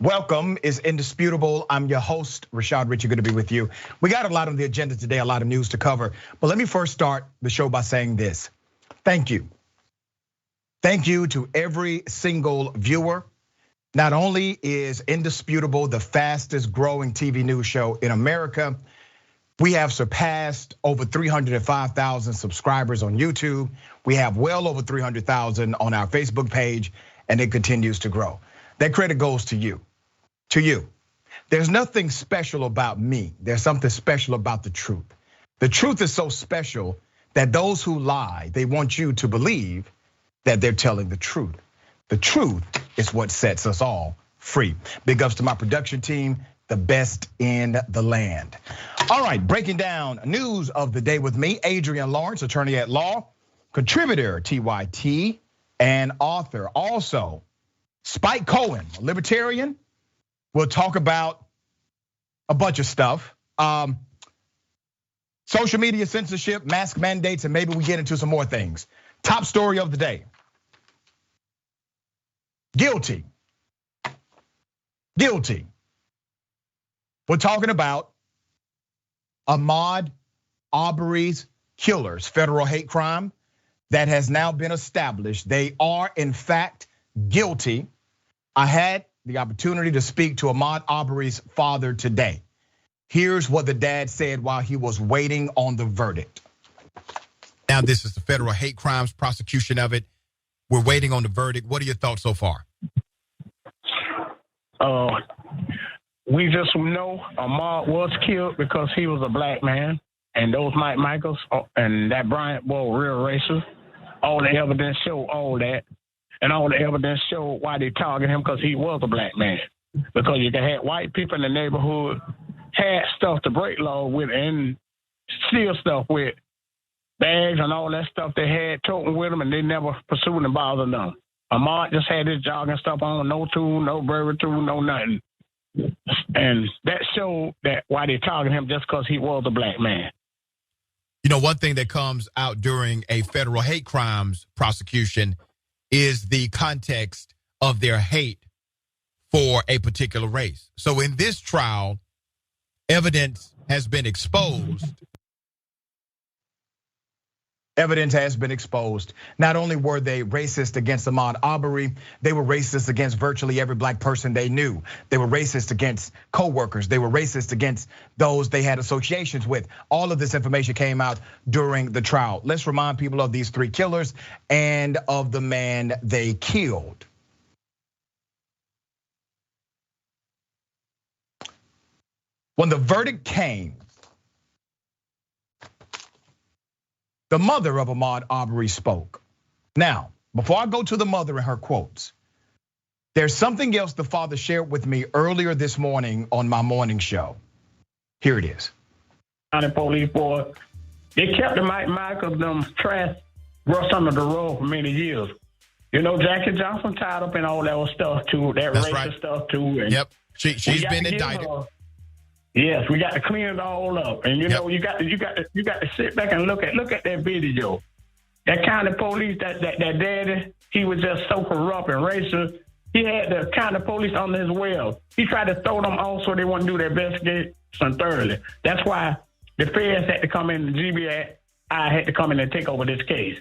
Welcome is indisputable. I'm your host, Rashad Richey, good to be with you. We got a lot on the agenda today, a lot of news to cover. But let me first start the show by saying this. Thank you. Thank you to every single viewer. Not only is Indisputable the fastest growing TV news show in America, we have surpassed over 305,000 subscribers on YouTube. We have well over 300,000 on our Facebook page, and it continues to grow. That credit goes to you. To you. There's nothing special about me. There's something special about the truth. The truth is so special that those who lie, they want you to believe that they're telling the truth. The truth is what sets us all free. Big ups to my production team, the best in the land. All right, breaking down news of the day with me, Adrienne Lawrence, attorney at law, contributor TYT, and author. Also, Spike Cohen, a libertarian. We'll talk about a bunch of stuff. Social media censorship, mask mandates, and maybe we get into some more things. Top story of the day. Guilty. Guilty. We're talking about Ahmaud Arbery's killers, federal hate crime that has now been established. They are in fact guilty. I had the opportunity to speak to Ahmaud Arbery's father today. Here's what the dad said while he was waiting on the verdict. Now this is the federal hate crimes prosecution of it. We're waiting on the verdict. What are your thoughts so far? We just know Ahmaud was killed because he was a black man, and those Mike Michaels and that Bryant boy were real racist. All the evidence showed all that. And all the evidence showed why they targeted him, because he was a black man. Because you had white people in the neighborhood had stuff to break law with and steal stuff with, bags and all that stuff they had toting with them, and they never pursued and bothered them. Ahmaud just had his jogging stuff on, no tool, no Burberry tool, no nothing. And that showed that why they targeted him, just because he was a black man. You know, one thing that comes out during a federal hate crimes prosecution is the context of their hate for a particular race. So in this trial, evidence has been exposed. Evidence has been exposed. Not only were they racist against Ahmaud Arbery, they were racist against virtually every black person they knew. They were racist against co-workers. They were racist against those they had associations with. All of this information came out during the trial. Let's remind people of these three killers and of the man they killed. When the verdict came, the mother of Ahmaud Arbery spoke. Now, before I go to the mother and her quotes, there's something else the father shared with me earlier this morning on my morning show. Here it is. The police boy, they kept the Mike Michaels, them trash rust under the rug for many years. You know, Jackie Johnson tied up in all that stuff too, that That's racist right. stuff too. And yep, she's been indicted. Yes, we got to clean it all up, and you know, you got to sit back and look at that video. That kind of police, that daddy, he was just so corrupt and racist. He had the kind of police under his well. He tried to throw them off so they wouldn't do their investigation thoroughly. That's why the feds had to come in, the GBI had to come in and take over this case.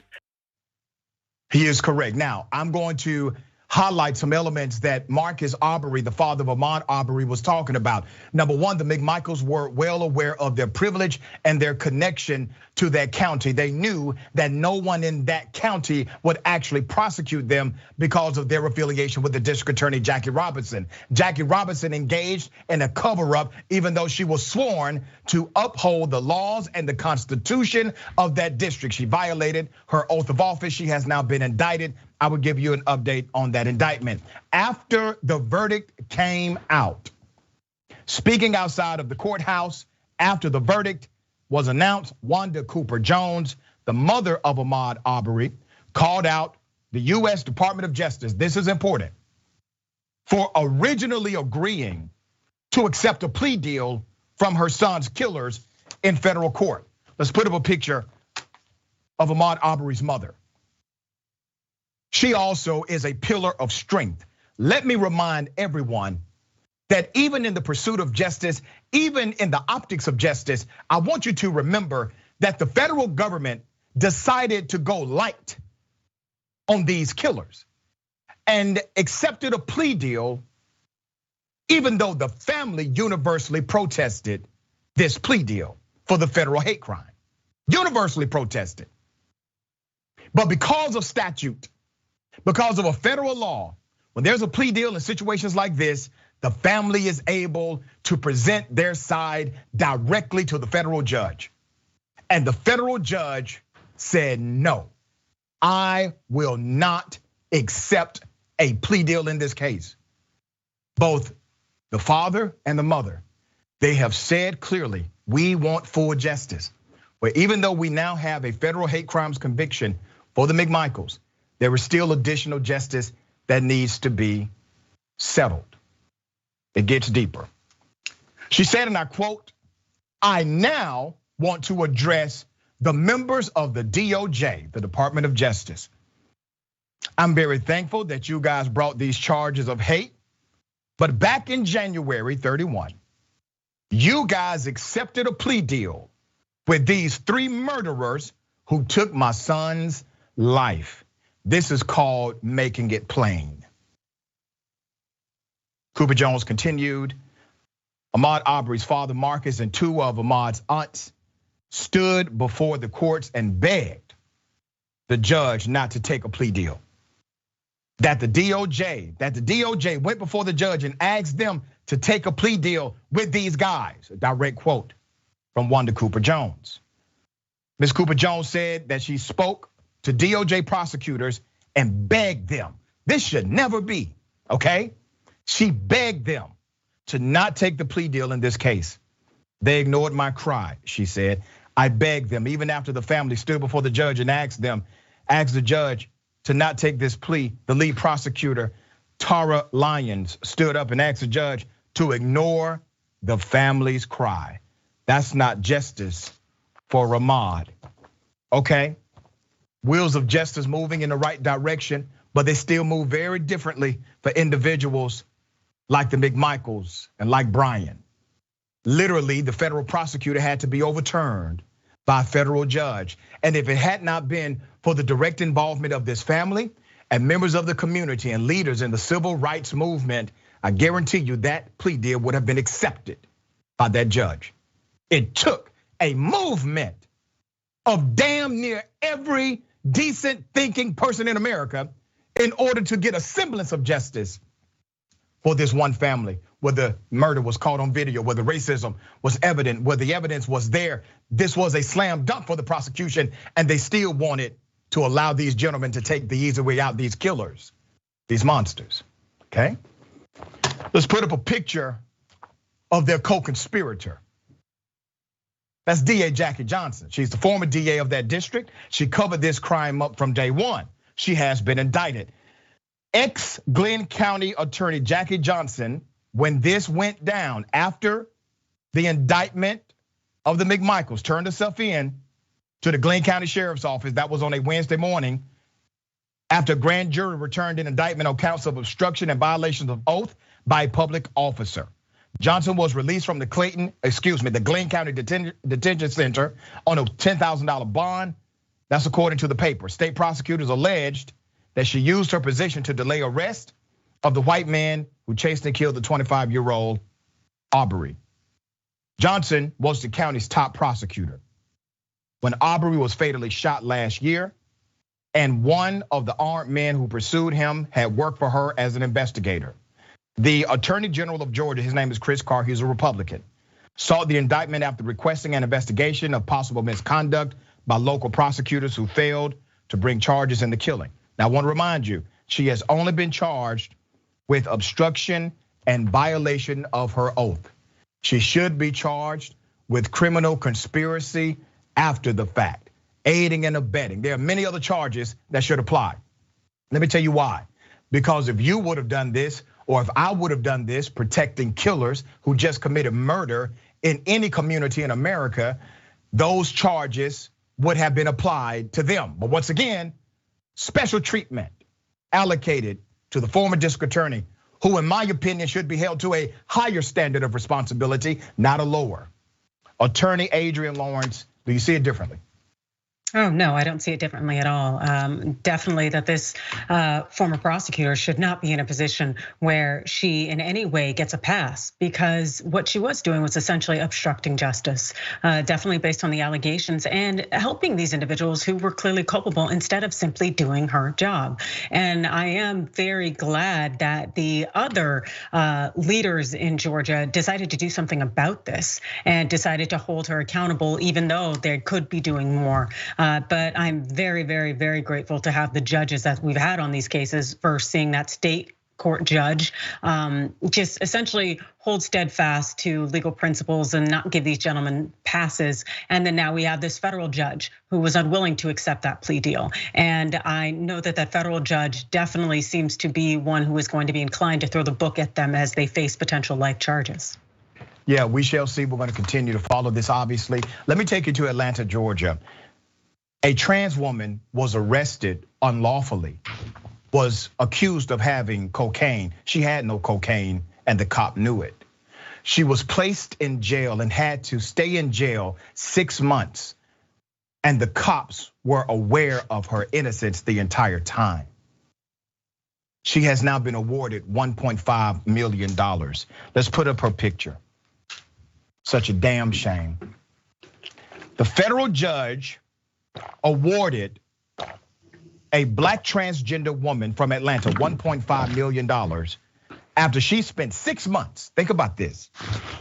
He is correct. Now, I'm going to highlight some elements that Marcus Arbery, the father of Ahmaud Arbery, was talking about. Number one, the McMichaels were well aware of their privilege and their connection to that county. They knew that no one in that county would actually prosecute them because of their affiliation with the district attorney, Jackie Robinson. Jackie Robinson engaged in a cover-up, even though she was sworn to uphold the laws and the constitution of that district. She violated her oath of office. She has now been indicted. I will give you an update on that indictment. After the verdict came out, speaking outside of the courthouse, after the verdict was announced, Wanda Cooper Jones, the mother of Ahmaud Arbery, called out the US Department of Justice, this is important, for originally agreeing to accept a plea deal from her son's killers in federal court. Let's put up a picture of Ahmaud Arbery's mother. She also is a pillar of strength. Let me remind everyone that even in the pursuit of justice, even in the optics of justice, I want you to remember that the federal government decided to go light on these killers and accepted a plea deal, even though the family universally protested this plea deal for the federal hate crime. Universally protested. But because of statute, because of a federal law, when there's a plea deal in situations like this, the family is able to present their side directly to the federal judge. And the federal judge said, no, I will not accept a plea deal in this case. Both the father and the mother, they have said clearly, we want full justice. But even though we now have a federal hate crimes conviction for the McMichaels, there is still additional justice that needs to be settled. It gets deeper. She said, and I quote, I now want to address the members of the DOJ, the Department of Justice. I'm very thankful that you guys brought these charges of hate, but back in January 31, you guys accepted a plea deal with these 3 murderers who took my son's life. This is called making it plain. Cooper Jones continued, Ahmaud Arbery's father, Marcus, and 2 of Ahmaud's aunts stood before the courts and begged the judge not to take a plea deal. That the DOJ went before the judge and asked them to take a plea deal with these guys. A direct quote from Wanda Cooper Jones. Ms. Cooper Jones said that she spoke to DOJ prosecutors and begged them. This should never be, okay? She begged them to not take the plea deal in this case. They ignored my cry, she said. I begged them, even after the family stood before the judge and asked the judge to not take this plea. The lead prosecutor, Tara Lyons, stood up and asked the judge to ignore the family's cry. That's not justice for Ahmaud, okay? Wheels of justice moving in the right direction, but they still move very differently for individuals like the McMichaels and like Brian. Literally, the federal prosecutor had to be overturned by a federal judge. And if it had not been for the direct involvement of this family and members of the community and leaders in the civil rights movement, I guarantee you that plea deal would have been accepted by that judge. It took a movement of damn near every decent thinking person in America in order to get a semblance of justice for this one family, where the murder was caught on video, where the racism was evident, where the evidence was there. This was a slam dunk for the prosecution, and they still wanted to allow these gentlemen to take the easy way out, these killers, these monsters, okay? Let's put up a picture of their co-conspirator. That's DA Jackie Johnson. She's the former DA of that district. She covered this crime up from day one. She has been indicted. Ex-Glenn County Attorney Jackie Johnson, when this went down, after the indictment of the McMichaels, turned herself in to the Glenn County Sheriff's Office. That was on a Wednesday morning. After a grand jury returned an indictment on counts of obstruction and violations of oath by a public officer. Johnson was released from the Glenn County Detention Center on a $10,000 bond. That's according to the paper. State prosecutors alleged that she used her position to delay arrest of the white man who chased and killed the 25-year-old Arbery. Johnson was the county's top prosecutor when Arbery was fatally shot last year, and one of the armed men who pursued him had worked for her as an investigator. The Attorney General of Georgia, his name is Chris Carr, he's a Republican, sought the indictment after requesting an investigation of possible misconduct by local prosecutors who failed to bring charges in the killing. Now, I want to remind you, she has only been charged with obstruction and violation of her oath. She should be charged with criminal conspiracy after the fact, aiding and abetting. There are many other charges that should apply. Let me tell you why. Because if you would have done this, or if I would have done this protecting killers who just committed murder in any community in America, those charges would have been applied to them. But once again, special treatment allocated to the former district attorney who in my opinion should be held to a higher standard of responsibility, not a lower. Attorney Adrienne Lawrence, do you see it differently? Oh, no, I don't see it differently at all. Definitely that this former prosecutor should not be in a position where she in any way gets a pass, because what she was doing was essentially obstructing justice, definitely based on the allegations, and helping these individuals who were clearly culpable instead of simply doing her job. And I am very glad that the other leaders in Georgia decided to do something about this and decided to hold her accountable, even though they could be doing more. But I'm very, very, very grateful to have the judges that we've had on these cases for seeing that state court judge just essentially hold steadfast to legal principles and not give these gentlemen passes. And then now we have this federal judge who was unwilling to accept that plea deal. And I know that that federal judge definitely seems to be one who is going to be inclined to throw the book at them as they face potential life charges. Yeah, we shall see. We're going to continue to follow this, obviously. Let me take you to Atlanta, Georgia. A trans woman was arrested unlawfully, was accused of having cocaine. She had no cocaine and the cop knew it. She was placed in jail and had to stay in jail 6 months. And the cops were aware of her innocence the entire time. She has now been awarded $1.5 million. Let's put up her picture. Such a damn shame. The federal judge awarded a black transgender woman from Atlanta $1.5 million after she spent 6 months, think about this,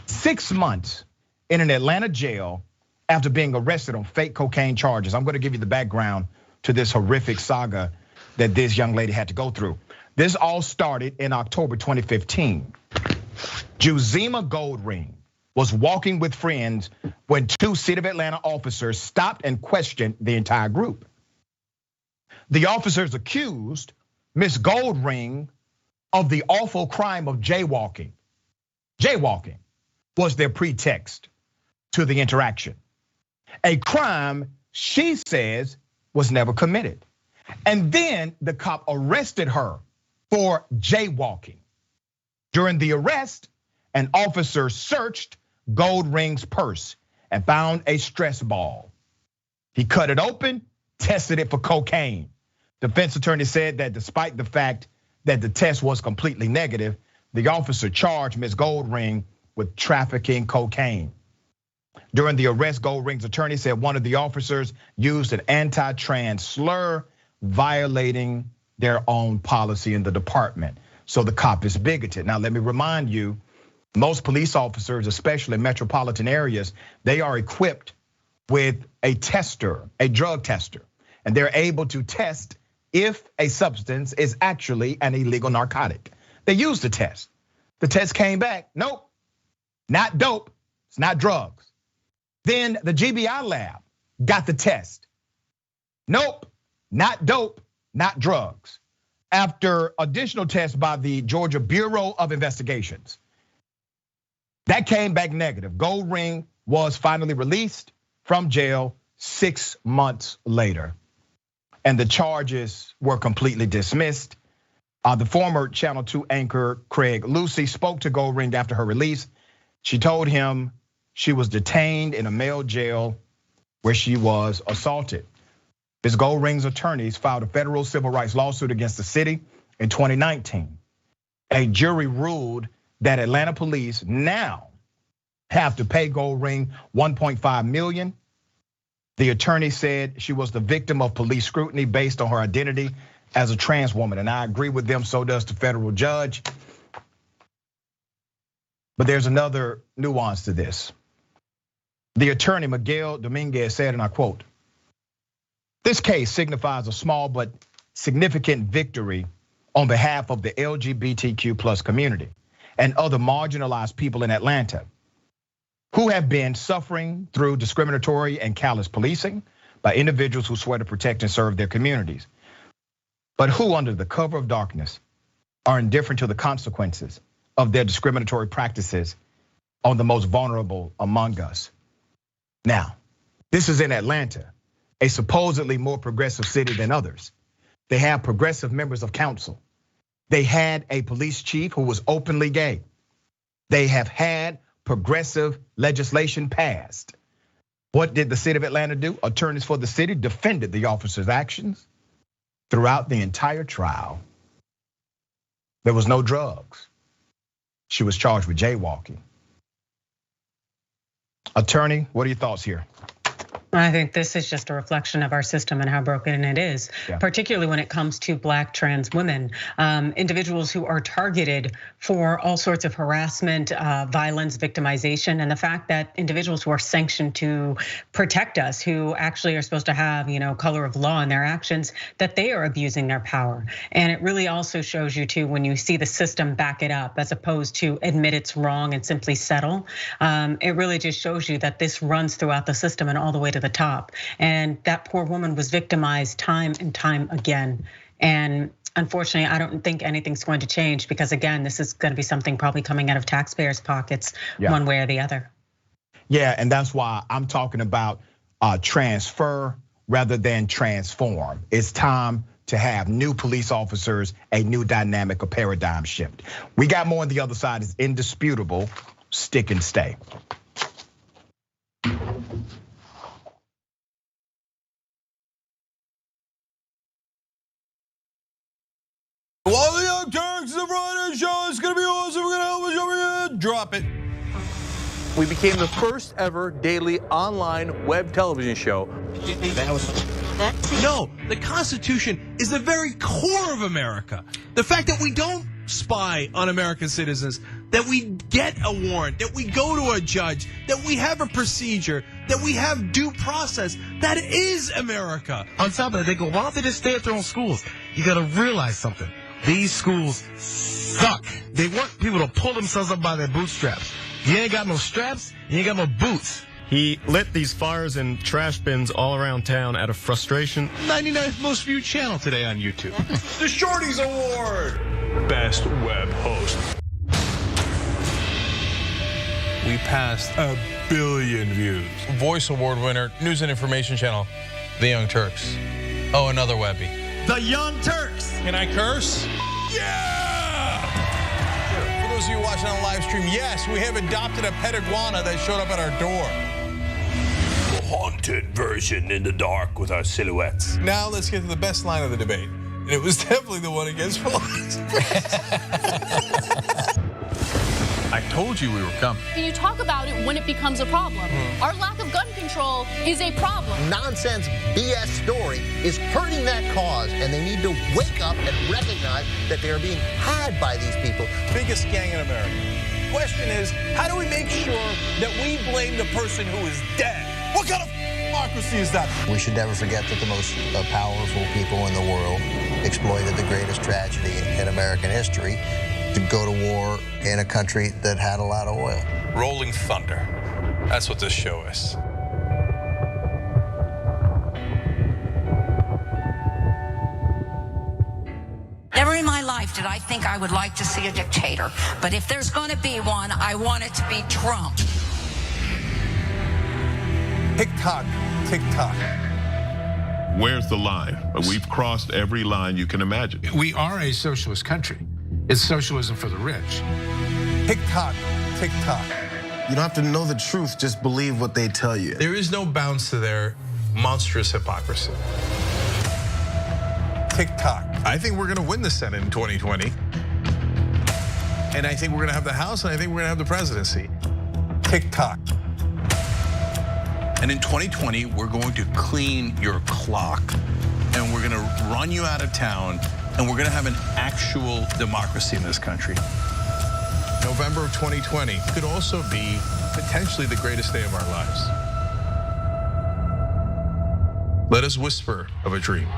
6 months in an Atlanta jail after being arrested on fake cocaine charges. I'm gonna give you the background to this horrific saga that this young lady had to go through. This all started in October 2015. Juzima Goldring was walking with friends when two City of Atlanta officers stopped and questioned the entire group. The officers accused Miss Goldring of the awful crime of jaywalking. Jaywalking was their pretext to the interaction. A crime she says was never committed. And then the cop arrested her for jaywalking. During the arrest, an officer searched Goldring's purse and found a stress ball. He cut it open, tested it for cocaine. Defense attorney said that despite the fact that the test was completely negative, the officer charged Ms. Goldring with trafficking cocaine. During the arrest, Goldring's attorney said one of the officers used an anti-trans slur, violating their own policy in the department. So the cop is bigoted. Now, let me remind you, most police officers, especially in metropolitan areas, they are equipped with a tester, a drug tester, and they're able to test if a substance is actually an illegal narcotic. They used the test. The test came back, nope, not dope, it's not drugs. Then the GBI lab got the test. Nope, not dope, not drugs. After additional tests by the Georgia Bureau of Investigations, that came back negative. Goldring was finally released from jail 6 months later. And the charges were completely dismissed. The former Channel 2 anchor, Craig Lucy, spoke to Goldring after her release. She told him she was detained in a male jail where she was assaulted. Ms. Goldring's attorneys filed a federal civil rights lawsuit against the city in 2019. A jury ruled that Atlanta police now have to pay Goldring $1.5 million. The attorney said she was the victim of police scrutiny based on her identity as a trans woman. And I agree with them, so does the federal judge. But there's another nuance to this. The attorney, Miguel Dominguez, said, and I quote, "This case signifies a small but significant victory on behalf of the LGBTQ plus community and other marginalized people in Atlanta who have been suffering through discriminatory and callous policing by individuals who swear to protect and serve their communities, but who under the cover of darkness are indifferent to the consequences of their discriminatory practices on the most vulnerable among us." Now, this is in Atlanta, a supposedly more progressive city than others. They have progressive members of council. They had a police chief who was openly gay. They have had progressive legislation passed. What did the city of Atlanta do? Attorneys for the city defended the officer's actions throughout the entire trial. There was no drugs. She was charged with jaywalking. Attorney, what are your thoughts here? I think this is just a reflection of our system and how broken it is, particularly when it comes to Black trans women, individuals who are targeted for all sorts of harassment, violence, victimization, and the fact that individuals who are sanctioned to protect us, who actually are supposed to have, color of law in their actions, that they are abusing their power. And it really also shows you too, when you see the system back it up, as opposed to admit it's wrong and simply settle. It really just shows you that this runs throughout the system and all the way to the top. And that poor woman was victimized time and time again. And unfortunately, I don't think anything's going to change, because again, this is going to be something probably coming out of taxpayers' pockets one way or the other. Yeah, and that's why I'm talking about transfer rather than transform. It's time to have new police officers, a new dynamic, a paradigm shift. We got more on the other side. It's indisputable. Stick and stay. While the Young Turks, the Friday show is gonna be awesome. We're gonna help us over here. Drop it. We became the first ever daily online web television show. No, the Constitution is the very core of America. The fact that we don't spy on American citizens, that we get a warrant, that we go to a judge, that we have a procedure, that we have due process, that is America. On top of that, they go, why don't they just stay at their own schools? You gotta realize something. These schools suck. They want people to pull themselves up by their bootstraps. You ain't got no straps, you ain't got no boots. He lit these fires in trash bins all around town out of frustration. 99th most viewed channel today on YouTube. The Shorties Award. Best web host. We passed 1 billion views. Voice Award winner, News and Information Channel, The Young Turks. Oh, another Webby. The Young Turks. Can I curse? Yeah! For those of you watching on live stream, yes, we have adopted a pet iguana that showed up at our door. The haunted version in the dark with our silhouettes. Now let's get to the best line of the debate. And it was definitely the one against police. I told you we were coming. You talk about it when it becomes a problem. Our lack of gun control is a problem. Nonsense BS story is hurting that cause, and they need to wake up and recognize that they are being had by these people. Biggest gang in America. Question is, how do we make sure that we blame the person who is dead? What kind of democracy is that? We should never forget that the most powerful people in the world exploited the greatest tragedy in American history to go to war in a country that had a lot of oil. Rolling thunder. That's what this show is. Never in my life did I think I would like to see a dictator. But if there's going to be one, I want it to be Trump. Tick-tock, tick-tock. Where's the line? We've crossed every line you can imagine. We are a socialist country. It's socialism for the rich. Tick-tock, tick-tock. You don't have to know the truth, just believe what they tell you. There is no bounds to their monstrous hypocrisy. Tick-tock. I think we're gonna win the Senate in 2020. And I think we're gonna have the House, and I think we're gonna have the presidency. Tick-tock. And in 2020, we're going to clean your clock, and we're gonna run you out of town, and we're gonna have an actual democracy in this country. November of 2020 could also be potentially the greatest day of our lives. Let us whisper of a dream.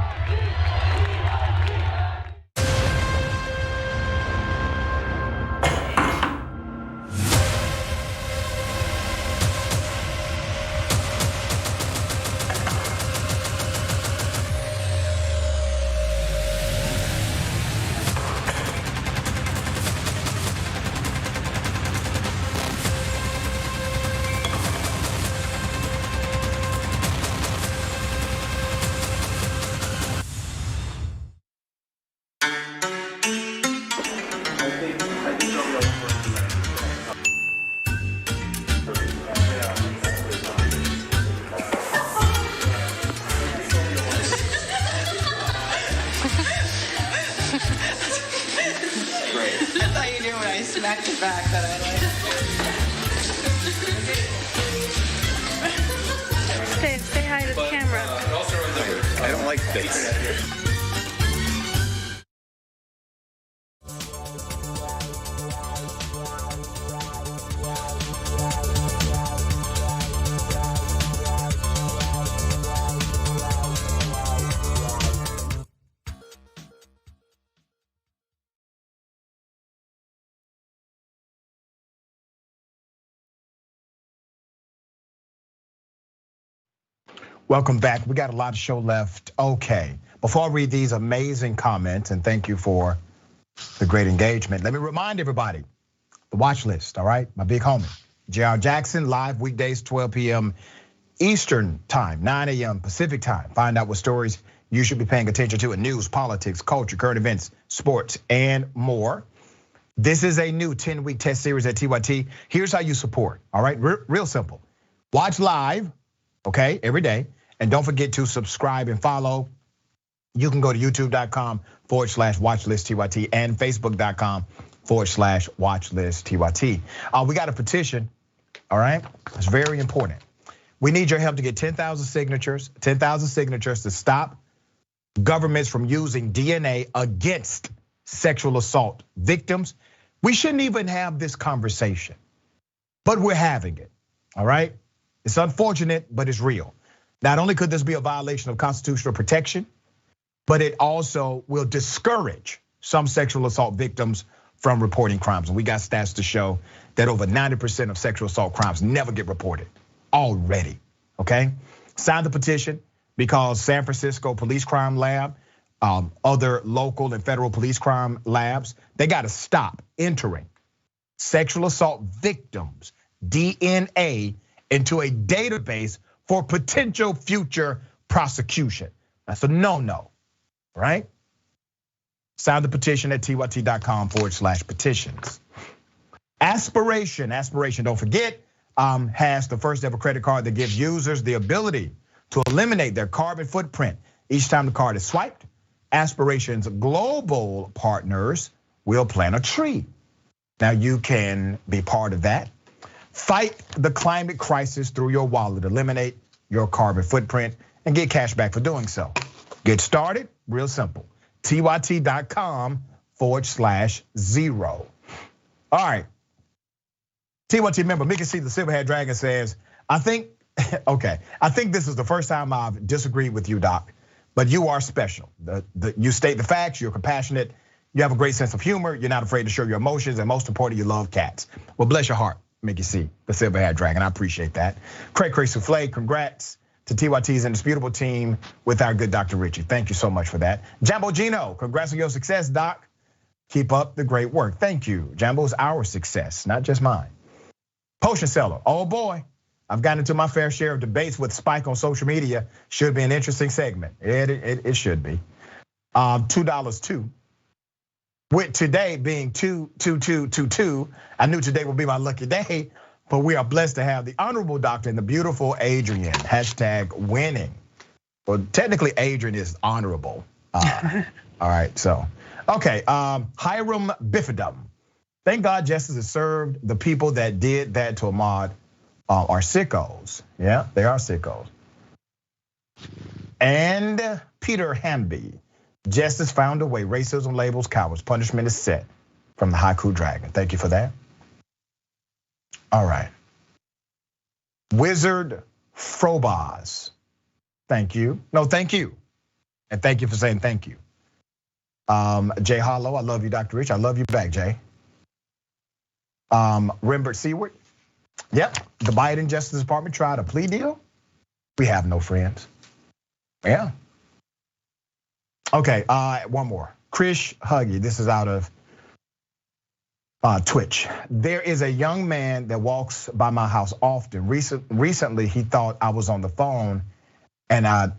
nice back to back that I like. Say hi to the camera. I don't like this. Welcome back. We got a lot of show left. Okay, before I read these amazing comments, and thank you for the great engagement, let me remind everybody, the watch list, all right? My big homie, J.R. Jackson, live weekdays, 12 p.m. Eastern time, 9 a.m. Pacific time. Find out what stories you should be paying attention to in news, politics, culture, current events, sports, and more. This is a new 10-week test series at TYT. Here's how you support, all right? Real simple. Watch live, okay, every day. And don't forget to subscribe and follow. You can go to youtube.com/watchlistTYT and facebook.com/watchlistTYT. We got a petition, all right? It's very important. We need your help to get 10,000 signatures to stop governments from using DNA against sexual assault victims. We shouldn't even have this conversation, but we're having it, all right? It's unfortunate, but it's real. Not only could this be a violation of constitutional protection, but it also will discourage some sexual assault victims from reporting crimes. And we got stats to show that over 90% of sexual assault crimes never get reported already, okay? Sign the petition because San Francisco Police Crime Lab, other local and federal police crime labs, they gotta stop entering sexual assault victims' DNA into a database for potential future prosecution. That's a no-no, right? Sign the petition at tyt.com/petitions. Aspiration, don't forget, has the first ever credit card that gives users the ability to eliminate their carbon footprint each time the card is swiped. Aspiration's global partners will plant a tree. Now you can be part of that. Fight the climate crisis through your wallet. Eliminate your carbon footprint and get cash back for doing so. Get started, real simple. tyt.com/0. All right. TYT member Mickey C. the Silverhead Dragon says, I think this is the first time I've disagreed with you, Doc, but you are special. You state the facts, you're compassionate, you have a great sense of humor, you're not afraid to show your emotions, and most importantly, you love cats. Well, bless your heart, Mickey C, the Silverhead Dragon, I appreciate that. Craig Souffle, congrats to TYT's indisputable team with our good Dr. Richie. Thank you so much for that. Jambo Gino, congrats on your success, Doc. Keep up the great work. Thank you. Jambo's our success, not just mine. Potion Seller, oh boy, I've gotten into my fair share of debates with Spike on social media. Should be an interesting segment. It should be. $2 too. With today being 2-2-2-2-2, I knew today would be my lucky day, but we are blessed to have the honorable doctor and the beautiful Adrienne, #winning. Well, technically Adrienne is honorable. All right, so, okay, Hiram Bifidum. Thank God justice has served. The people that did that to Ahmaud are sickos. Yeah, they are sickos. And Peter Hamby. Justice found a way. Racism labels cowards. Punishment is set from the Haiku Dragon. Thank you for that. All right. Wizard Frobaz. Thank you. No, thank you. And thank you for saying thank you. Jay Hollow, I love you, Dr. Rich. I love you back, Jay. Rembert Seward. Yep, the Biden Justice Department tried a plea deal. We have no friends. Yeah. Okay, one more. Krish Huggy, this is out of Twitch. There is a young man that walks by my house often. Recently, he thought I was on the phone, and I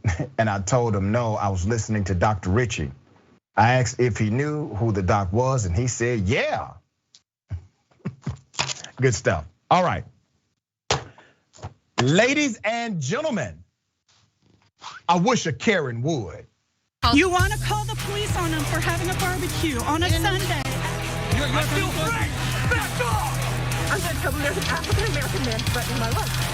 told him no, I was listening to Dr. Richie. I asked if he knew who the doc was, and he said, yeah. Good stuff. All right. Ladies and gentlemen, I wish a Karen would. You want to call the police on them for having a barbecue on a Sunday. I feel great. Back off! I'm going to tell them there's an African-American man threatening my life.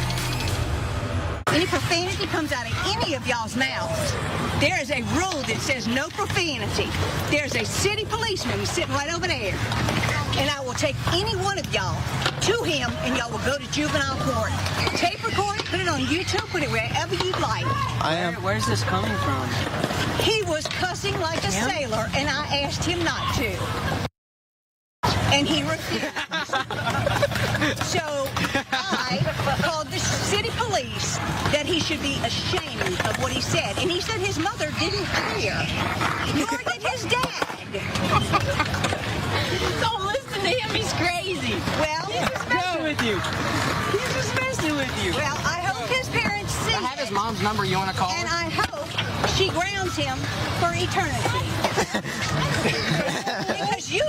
Any profanity comes out of any of y'all's mouths, there is a rule that says no profanity. There's a city policeman sitting right over there. And I will take any one of y'all to him, and y'all will go to juvenile court. Tape record it, put it on YouTube, put it wherever you'd like. Where's this coming from? He was cussing like a sailor, and I asked him not to. And he refused. So I called the city police that he should be ashamed of what he said. And he said his mother didn't care, nor did his dad. Don't listen to him, he's crazy. Well, he's just messing with you. He's just messing with you. Well, I hope his parents see I have his mom's number, you want to call her? And I hope she grounds him for eternity. Because you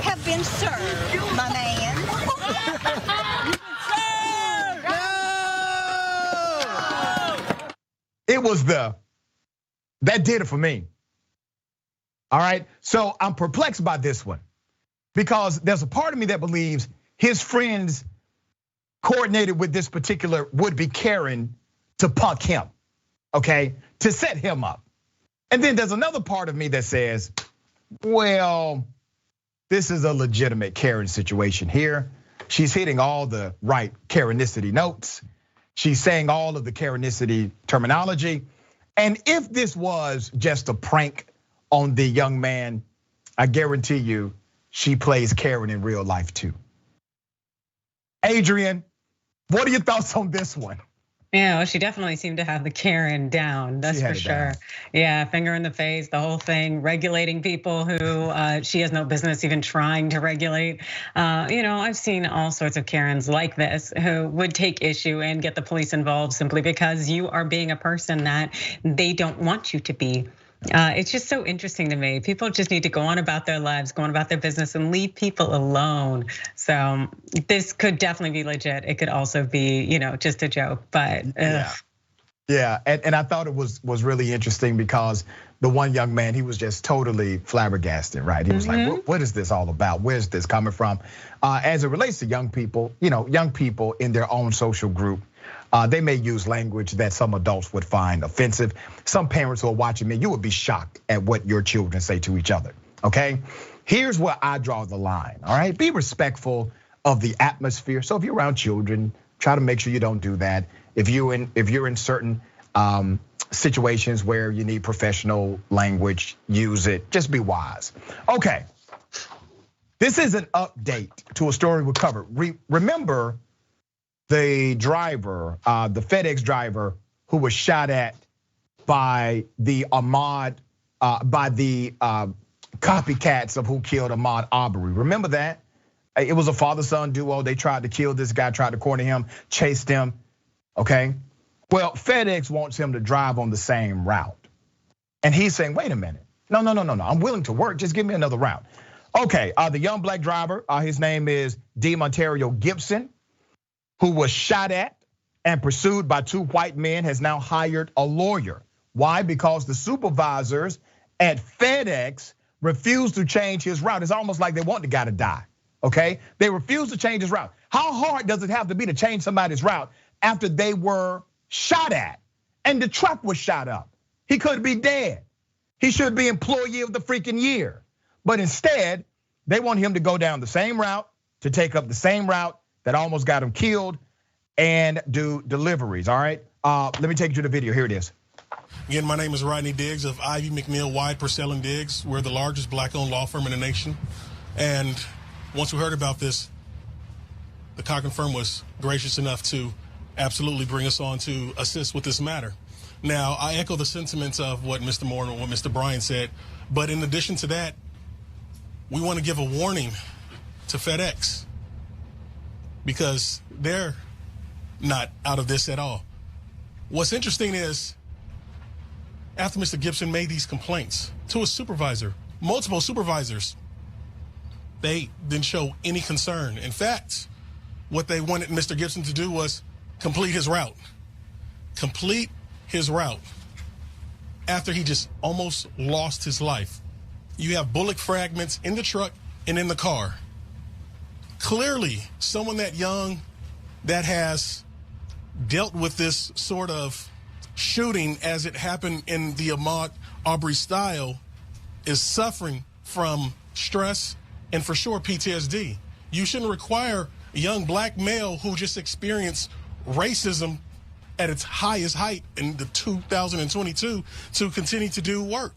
have been served, my man. It was that did it for me. All right, so I'm perplexed by this one because there's a part of me that believes his friends coordinated with this particular would-be Karen to punk him, okay, to set him up. And then there's another part of me that says, well, this is a legitimate Karen situation here. She's hitting all the right Karenicity notes. She's saying all of the Karenicity terminology. And if this was just a prank on the young man, I guarantee you she plays Karen in real life too. Adrienne, what are your thoughts on this one? Yeah, well, she definitely seemed to have the Karen down, that's for sure. Yeah, finger in the face, the whole thing, regulating people who she has no business even trying to regulate. I've seen all sorts of Karens like this who would take issue and get the police involved simply because you are being a person that they don't want you to be. It's just so interesting to me. People just need to go on about their lives, go on about their business and leave people alone. So this could definitely be legit. It could also be, just a joke, but. Yeah, and I thought it was really interesting because the one young man, he was just totally flabbergasted, right? He was like, what is this all about? Where's this coming from? As it relates to young people, young people in their own social group, they may use language that some adults would find offensive. Some parents who are watching me, you would be shocked at what your children say to each other, okay? Here's where I draw the line, all right? Be respectful of the atmosphere. So if you're around children, try to make sure you don't do that. If you're in certain situations where you need professional language, use it, just be wise. Okay, this is an update to a story we covered. Remember the driver, the FedEx driver who was shot at by the copycats of who killed Ahmaud Arbery. Remember that? It was a father-son duo. They tried to kill this guy, tried to corner him, chased him, okay? Well, FedEx wants him to drive on the same route. And he's saying, wait a minute, no, I'm willing to work, just give me another route. Okay, the young black driver, his name is DeMontario Gibson, who was shot at and pursued by two white men, has now hired a lawyer. Why? Because the supervisors at FedEx refused to change his route. It's almost like they want the guy to die, okay? They refuse to change his route. How hard does it have to be to change somebody's route after they were shot at and the truck was shot up? He could be dead. He should be employee of the freaking year. But instead, they want him to go down the same route, to take up the same route that almost got him killed and do deliveries, all right? Let me take you to the video, here it is. Again, my name is Rodney Diggs of Ivy McNeil Wide Purcell and Diggs. We're the largest black-owned law firm in the nation. And once we heard about this, the Cochran firm was gracious enough to absolutely bring us on to assist with this matter. Now, I echo the sentiments of what Mr. Moore and what Mr. Bryan said, but in addition to that, we want to give a warning to FedEx because they're not out of this at all. What's interesting is, after Mr. Gibson made these complaints to a supervisor, multiple supervisors, they didn't show any concern. In fact, what they wanted Mr. Gibson to do was complete his route. Complete his route after he just almost lost his life. You have bullet fragments in the truck and in the car. clearly someone that young that has dealt with this sort of shooting as it happened in the Ahmaud Arbery style is suffering from stress and for sure PTSD. You shouldn't require a young black male who just experienced racism at its highest height in the 2022 to continue to do work.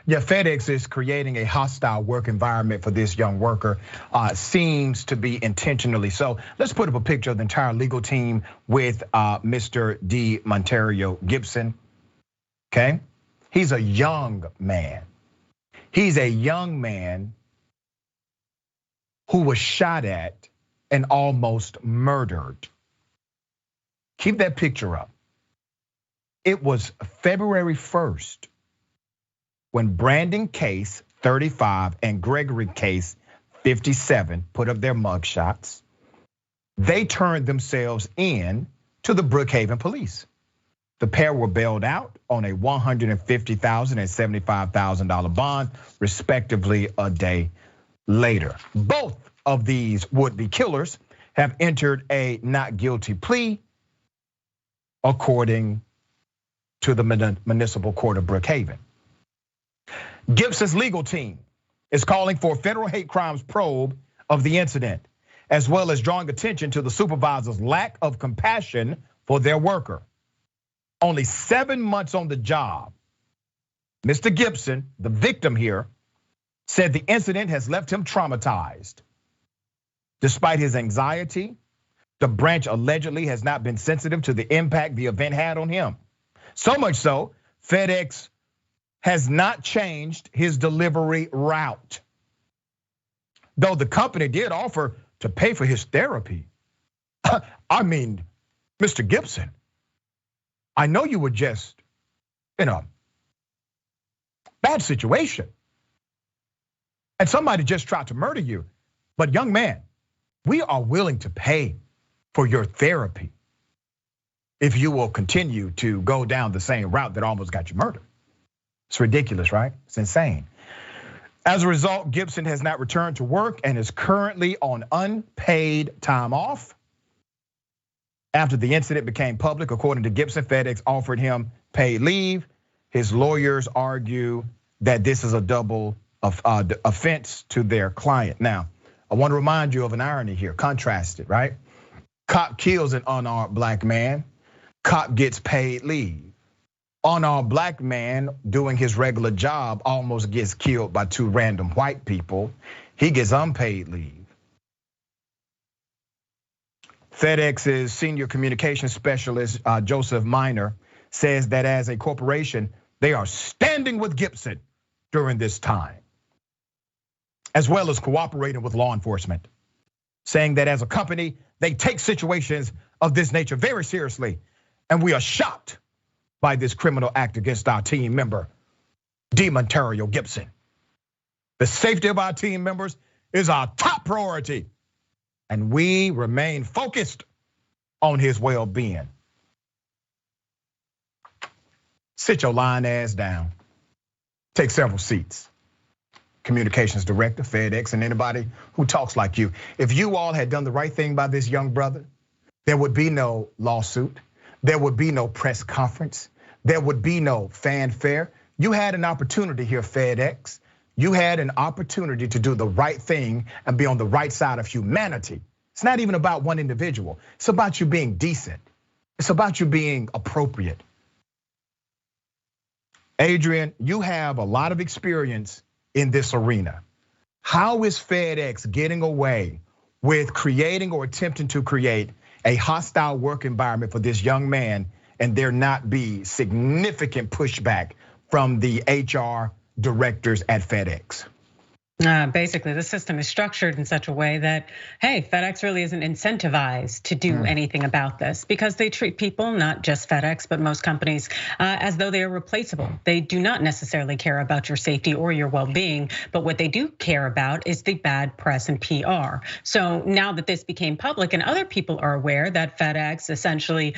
Yeah, FedEx is creating a hostile work environment for this young worker, seems to be intentionally so. Let's put up a picture of the entire legal team with Mr. D. Monterio Gibson, okay? He's a young man. He's a young man who was shot at and almost murdered. Keep that picture up. It was February 1st when Brandon Case, 35, and Gregory Case, 57, put up their mugshots. They turned themselves in to the Brookhaven police. The pair were bailed out on a $150,000 and $75,000 bond, respectively, a day later. Both of these would-be killers have entered a not guilty plea, according to the municipal court of Brookhaven. Gibson's legal team is calling for a federal hate crimes probe of the incident, as well as drawing attention to the supervisor's lack of compassion for their worker. Only 7 months on the job, Mr. Gibson, the victim here, said the incident has left him traumatized. Despite his anxiety, the branch allegedly has not been sensitive to the impact the event had on him. So much so, FedEx has not changed his delivery route. Though the company did offer to pay for his therapy. I mean, Mr. Gibson, I know you were just in a bad situation and somebody just tried to murder you. But young man, we are willing to pay for your therapy if you will continue to go down the same route that almost got you murdered. It's ridiculous, right? It's insane. As a result, Gibson has not returned to work and is currently on unpaid time off. After the incident became public, according to Gibson, FedEx offered him paid leave. His lawyers argue that this is a double offense to their client. Now, I want to remind you of an irony here, contrasted, right? Cop kills an unarmed black man, cop gets paid leave. Unarmed black man doing his regular job almost gets killed by 2 random white people. He gets unpaid leave. FedEx's senior communications specialist, Joseph Miner, says that as a corporation, they are standing with Gibson during this time, as well as cooperating with law enforcement, saying that as a company, they take situations of this nature very seriously, and we are shocked by this criminal act against our team member, D. Monterio Gibson. The safety of our team members is our top priority, and we remain focused on his well-being. Sit your lying ass down. Take several seats. Communications director, FedEx, and anybody who talks like you. If you all had done the right thing by this young brother, there would be no lawsuit. There would be no press conference. There would be no fanfare. You had an opportunity here, FedEx. You had an opportunity to do the right thing and be on the right side of humanity. It's not even about one individual. It's about you being decent. It's about you being appropriate. Adrienne, you have a lot of experience in this arena. How is FedEx getting away with creating or attempting to create a hostile work environment for this young man and there not be significant pushback from the HR directors at FedEx? Basically, the system is structured in such a way that, hey, FedEx really isn't incentivized to do anything about this because they treat people, not just FedEx, but most companies, as though they are replaceable. They do not necessarily care about your safety or your well-being, but what they do care about is the bad press and PR. So now that this became public and other people are aware that FedEx essentially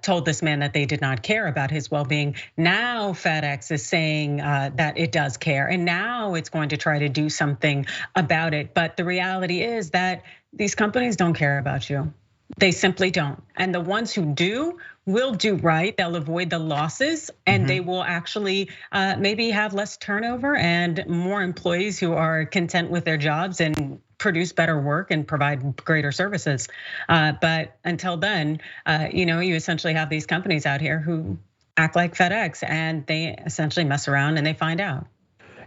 told this man that they did not care about his well-being, now FedEx is saying that it does care, and now it's going to try to do do something about it. But the reality is that these companies don't care about you. They simply don't. And the ones who do will do right. They'll avoid the losses, and they will actually maybe have less turnover and more employees who are content with their jobs and produce better work and provide greater services. But until then, you essentially have these companies out here who act like FedEx, and they essentially mess around and they find out.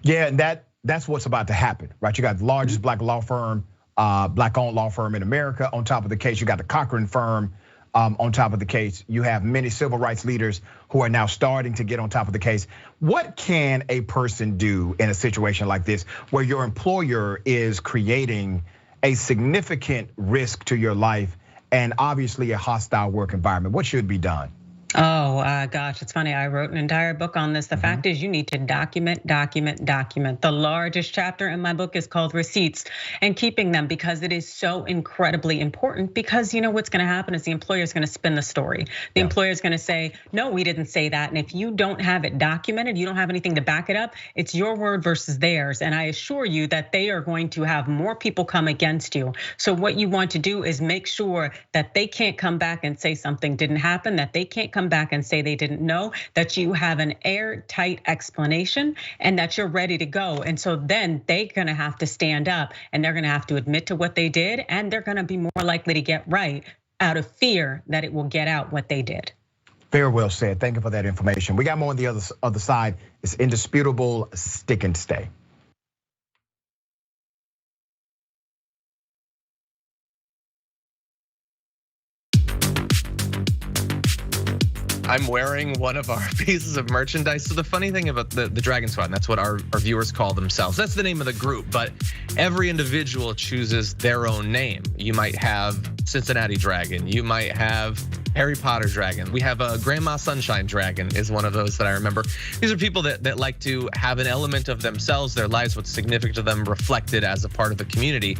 Yeah, and that's what's about to happen, right? You got the largest black law firm, black-owned law firm in America. On top of the case, you got the Cochran firm. On top of the case, you have many civil rights leaders who are now starting to get on top of the case. What can a person do in a situation like this where your employer is creating a significant risk to your life and obviously a hostile work environment? What should be done? Oh gosh, it's funny. I wrote an entire book on this. The fact is, you need to document. The largest chapter in my book is called Receipts, and keeping them, because it is so incredibly important. Because what's going to happen is the employer is going to spin the story. The employer is going to say, no, we didn't say that. And if you don't have it documented, you don't have anything to back it up, it's your word versus theirs. And I assure you that they are going to have more people come against you. So what you want to do is make sure that they can't come back and say something didn't happen, that they can't come back and say they didn't know, that you have an airtight explanation and that you're ready to go. And so then they're gonna have to stand up and they're gonna have to admit to what they did, and they're gonna be more likely to get right out of fear that it will get out what they did. Very well said. Thank you for that information. We got more on the other side. It's indisputable. Stick and stay. I'm wearing one of our pieces of merchandise. So the funny thing about the Dragon Squad, and that's what our viewers call themselves. That's the name of the group, but every individual chooses their own name. You might have Cincinnati Dragon. You might have Harry Potter Dragon. We have a Grandma Sunshine Dragon is one of those that I remember. These are people that like to have an element of themselves, their lives, what's significant to them reflected as a part of the community.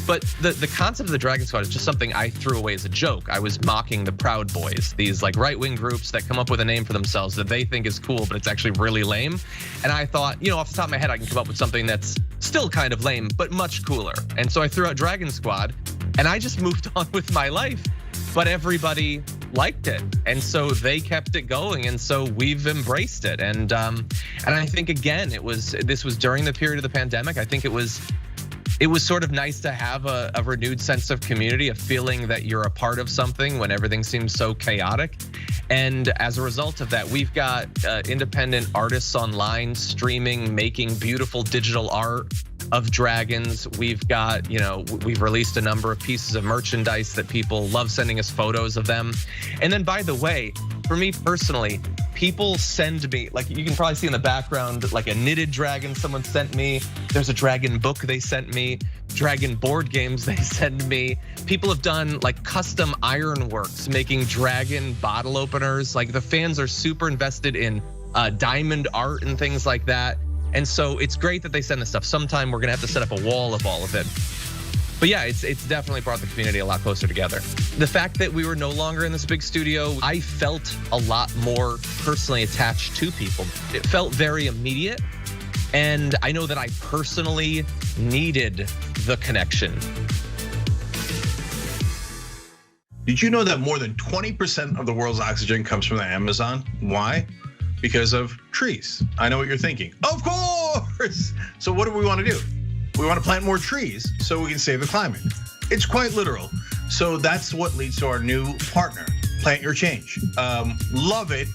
But the concept of the Dragon Squad is just something I threw away as a joke. I was mocking the Proud Boys, these like right-wing groups that come up with a name for themselves that they think is cool, but it's actually really lame. And I thought, off the top of my head, I can come up with something that's still kind of lame, but much cooler. And so I threw out Dragon Squad, and I just moved on with my life. But everybody liked it, and so they kept it going, and so we've embraced it. And I think again, this was during the period of the pandemic. I think it was sort of nice to have a renewed sense of community, a feeling that you're a part of something when everything seems so chaotic. And as a result of that, we've got independent artists online streaming, making beautiful digital art of dragons. We've got, we've released a number of pieces of merchandise that people love sending us photos of them. And then, by the way, for me personally, people send me, like you can probably see in the background, like a knitted dragon someone sent me. There's a dragon book they sent me, dragon board games they send me. People have done like custom ironworks, making dragon bottle openers. Like the fans are super invested in diamond art and things like that. And so it's great that they send this stuff. Sometime we're gonna have to set up a wall of all of it. But yeah, it's definitely brought the community a lot closer together. The fact that we were no longer in this big studio, I felt a lot more personally attached to people. It felt very immediate. And I know that I personally needed the connection. Did you know that more than 20% of the world's oxygen comes from the Amazon? Why? Because of trees. I know what you're thinking. Of course! So what do we want to do? We want to plant more trees so we can save the climate. It's quite literal. So that's what leads to our new partner, Plant Your Change. Love it.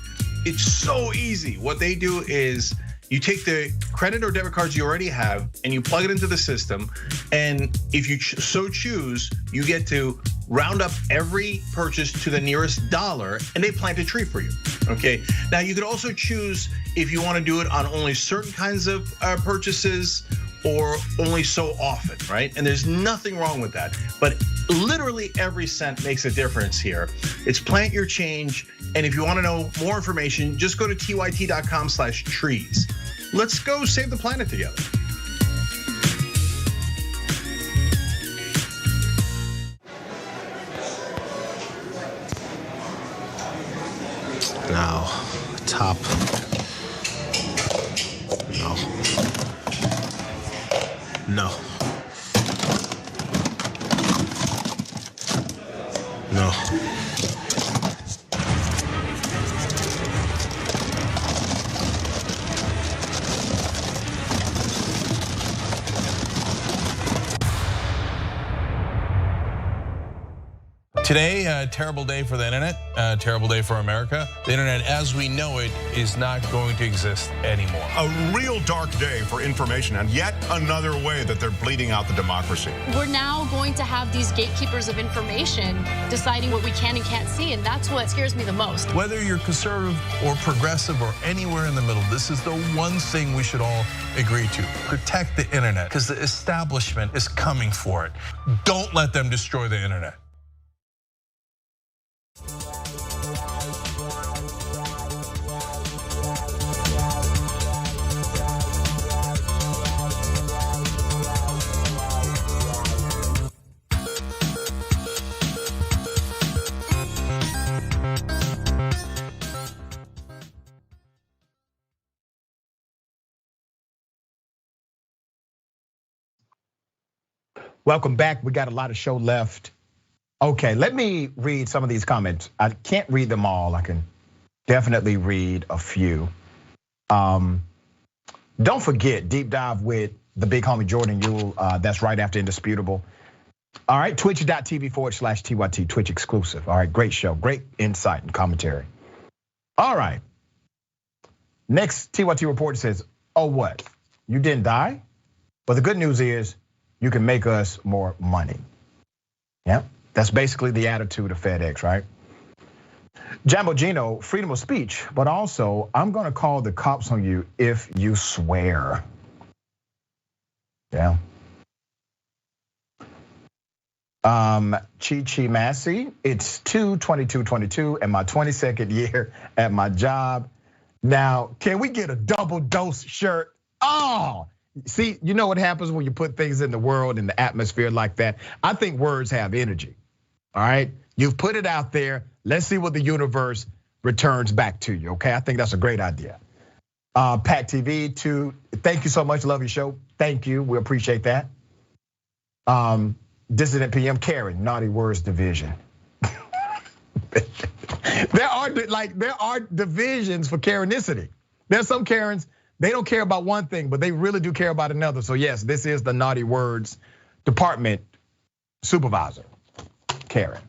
It's so easy. What they do is you take the credit or debit cards you already have and you plug it into the system. And if you so choose, you get to round up every purchase to the nearest dollar and they plant a tree for you, okay? Now you could also choose if you wanna do it on only certain kinds of purchases or only so often, right? And there's nothing wrong with that. But literally every cent makes a difference here. It's Plant Your Change. And if you wanna know more information, just go to tyt.com/trees. Let's go save the planet together. Now, top. No. No. No. Today, a terrible day for the internet, a terrible day for America. The internet as we know it is not going to exist anymore. A real dark day for information, and yet another way that they're bleeding out the democracy. We're now going to have these gatekeepers of information deciding what we can and can't see, and that's what scares me the most. Whether you're conservative or progressive or anywhere in the middle, this is the one thing we should all agree to. Protect the internet, because the establishment is coming for it. Don't let them destroy the internet. Welcome back. We got a lot of show left. Okay, let me read some of these comments. I can't read them all. I can definitely read a few. Don't forget, deep dive with the big homie Jordan Yule. That's right after Indisputable. All right, twitch.tv/TYT, Twitch exclusive. All right, great show, great insight and commentary. All right, next TYT report says, oh what, you didn't die? But the good news is you can make us more money. Yeah, that's basically the attitude of FedEx, right? Jambo Gino, freedom of speech, but also I'm gonna call the cops on you if you swear. Yeah. Chi Massey, it's 2/22/22 and my 22nd year at my job. Now, can we get a double dose shirt? Oh, see, you know what happens when you put things in the world, in the atmosphere like that? I think words have energy, all right? You've put it out there. Let's see what the universe returns back to you, okay? I think that's a great idea. Pat TV, thank you so much, love your show. Thank you, we appreciate that. Dissident PM, Karen, naughty words division. There are divisions for Karenicity. There's some Karens, they don't care about one thing, but they really do care about another. So yes, this is the naughty words department supervisor, Karen.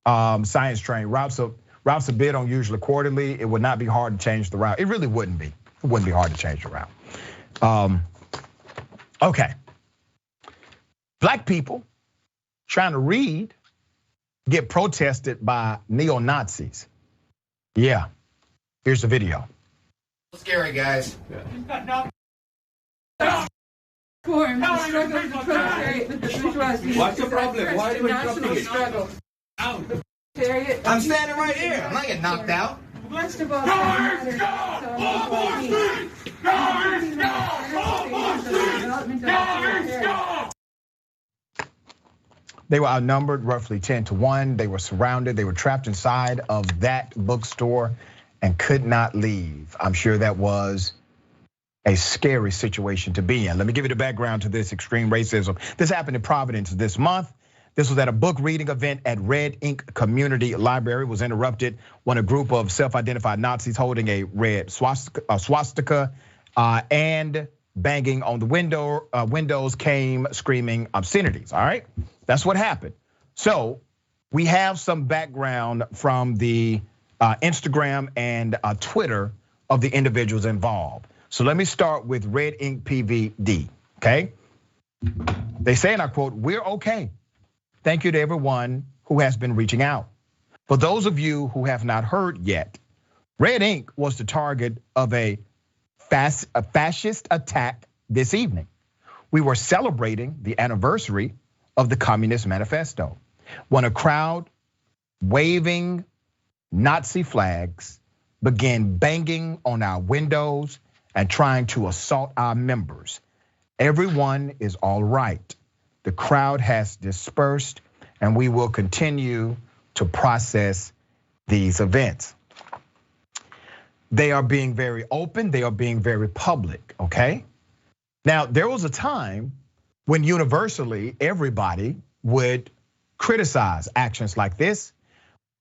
Science train, routes a bid on usually quarterly. It would not be hard to change the route. It really wouldn't be. It wouldn't be hard to change the route. Okay. Black people trying to read get protested by neo-Nazis. Yeah, here's the video. Scary, guys. Cohen, the struggle to protest with the bourgeoisie. What's the problem? Why are you national struggle? I'm standing right here. I'm not getting knocked out. Most of all, They were outnumbered roughly 10-1. They were surrounded. They were trapped inside of that bookstore and could not leave. I'm sure that was a scary situation to be in. Let me give you the background to this extreme racism. This happened in Providence this month. This was at a book reading event at Red Ink Community Library. Was interrupted when a group of self-identified Nazis holding a red swastika and banging on the windows came screaming obscenities, all right? That's what happened. So we have some background from the Instagram and Twitter of the individuals involved. So let me start with Red Ink PVD, okay? They say, and I quote, "We're okay. Thank you to everyone who has been reaching out. For those of you who have not heard yet, Red Ink was the target of a fascist attack this evening. We were celebrating the anniversary of the Communist Manifesto when a crowd waving Nazi flags began banging on our windows and trying to assault our members. Everyone is all right. The crowd has dispersed and we will continue to process these events." They are being very open, they are being very public, okay? Now, there was a time when universally everybody would criticize actions like this,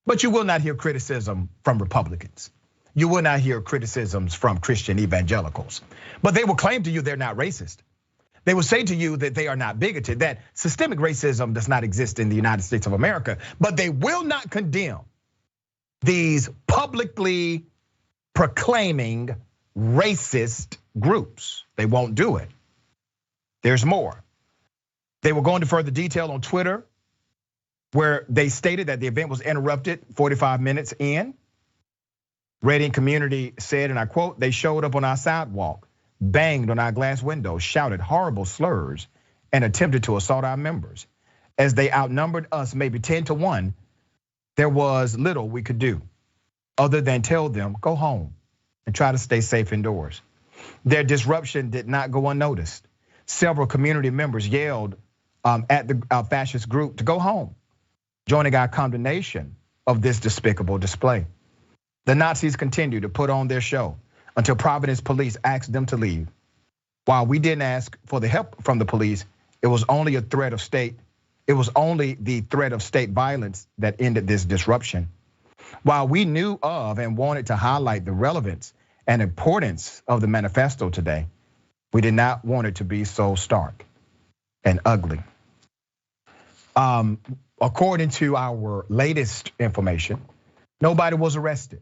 but you will not hear criticism from Republicans. You will not hear criticisms from Christian evangelicals, but they will claim to you they're not racist. They will say to you that they are not bigoted, that systemic racism does not exist in the United States of America, but they will not condemn these publicly proclaiming racist groups. They won't do it. There's more. They will go into further detail on Twitter, where they stated that the event was interrupted 45 minutes in. Reading community said, and I quote, "They showed up on our sidewalk, banged on our glass windows, shouted horrible slurs, and attempted to assault our members. As they outnumbered us maybe 10 to 1, there was little we could do other than tell them, go home and try to stay safe indoors." Their disruption did not go unnoticed. Several community members yelled at the fascist group to go home, joining our condemnation of this despicable display. The Nazis continued to put on their show until Providence police asked them to leave. While we didn't ask for the help from the police, it was only the threat of state violence that ended this disruption. While we knew of and wanted to highlight the relevance and importance of the manifesto today, we did not want it to be so stark and ugly. According to our latest information, nobody was arrested.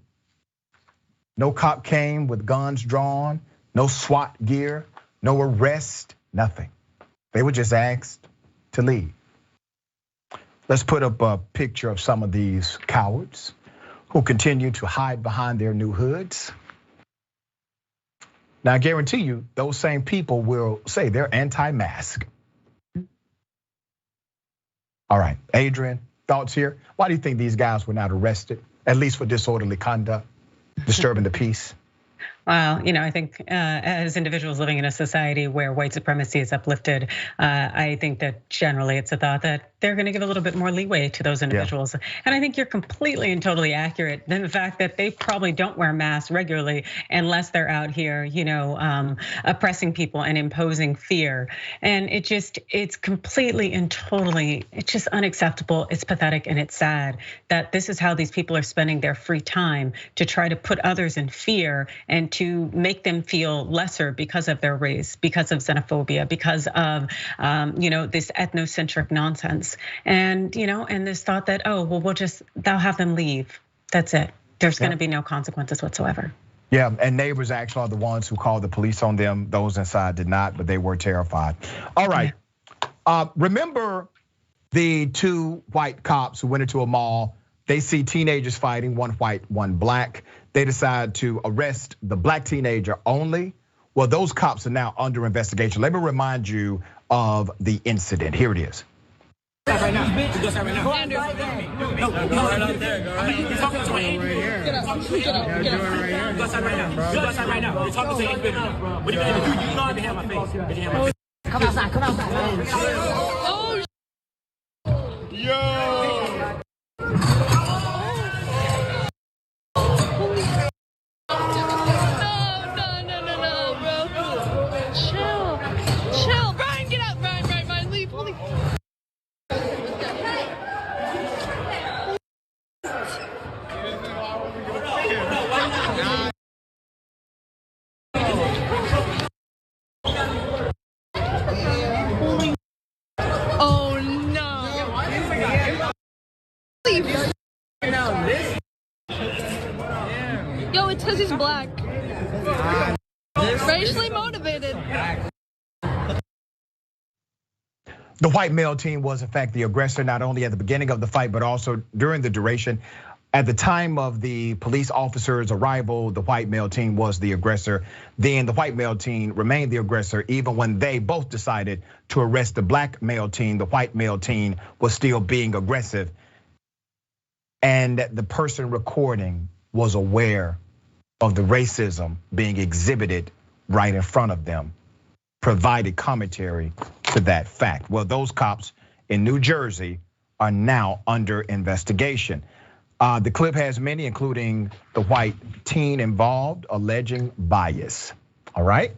No cop came with guns drawn, no SWAT gear, no arrest, nothing. They were just asked to leave. Let's put up a picture of some of these cowards who continue to hide behind their new hoods. Now, I guarantee you, those same people will say they're anti-mask. All right, Adrienne, thoughts here? Why do you think these guys were not arrested, at least for disorderly conduct, disturbing the peace? Well, I think as individuals living in a society where white supremacy is uplifted, I think that generally it's a thought that they're going to give a little bit more leeway to those individuals. Yeah. And I think you're completely and totally accurate in the fact that they probably don't wear masks regularly unless they're out here, oppressing people and imposing fear. And it's completely and totally, it's just unacceptable. It's pathetic and it's sad that this is how these people are spending their free time to try to put others in fear and to make them feel lesser because of their race, because of xenophobia, because of this ethnocentric nonsense. And and this thought that, oh, well, they'll have them leave. That's it. There's gonna be no consequences whatsoever. Yeah, and neighbors actually are the ones who called the police on them. Those inside did not, but they were terrified. All right, remember the two white cops who went into a mall? They see teenagers fighting, one white, one black. They decide to arrest the black teenager only. Well, those cops are now under investigation. Let me remind you of the incident. Here it is. Right now. Go outside right now. Go Andrew. No, right out there. Go right here. Talking to an Get up. Go outside right now. Go outside right now. You're talking to an individual. What are you gonna do? You know I can have my face. You can have my face. Come outside. Come outside. Oh. Yo. Yo, it's because he's black. Racially motivated. The white male team was in fact the aggressor, not only at the beginning of the fight, but also during the duration. At the time of the police officer's arrival, the white male team was the aggressor. Then the white male team remained the aggressor even when they both decided to arrest the black male team. The white male team was still being aggressive. And the person recording was aware of the racism being exhibited right in front of them, provided commentary to that fact. Well, those cops in New Jersey are now under investigation. The clip has many, including the white teen involved, alleging bias. All right.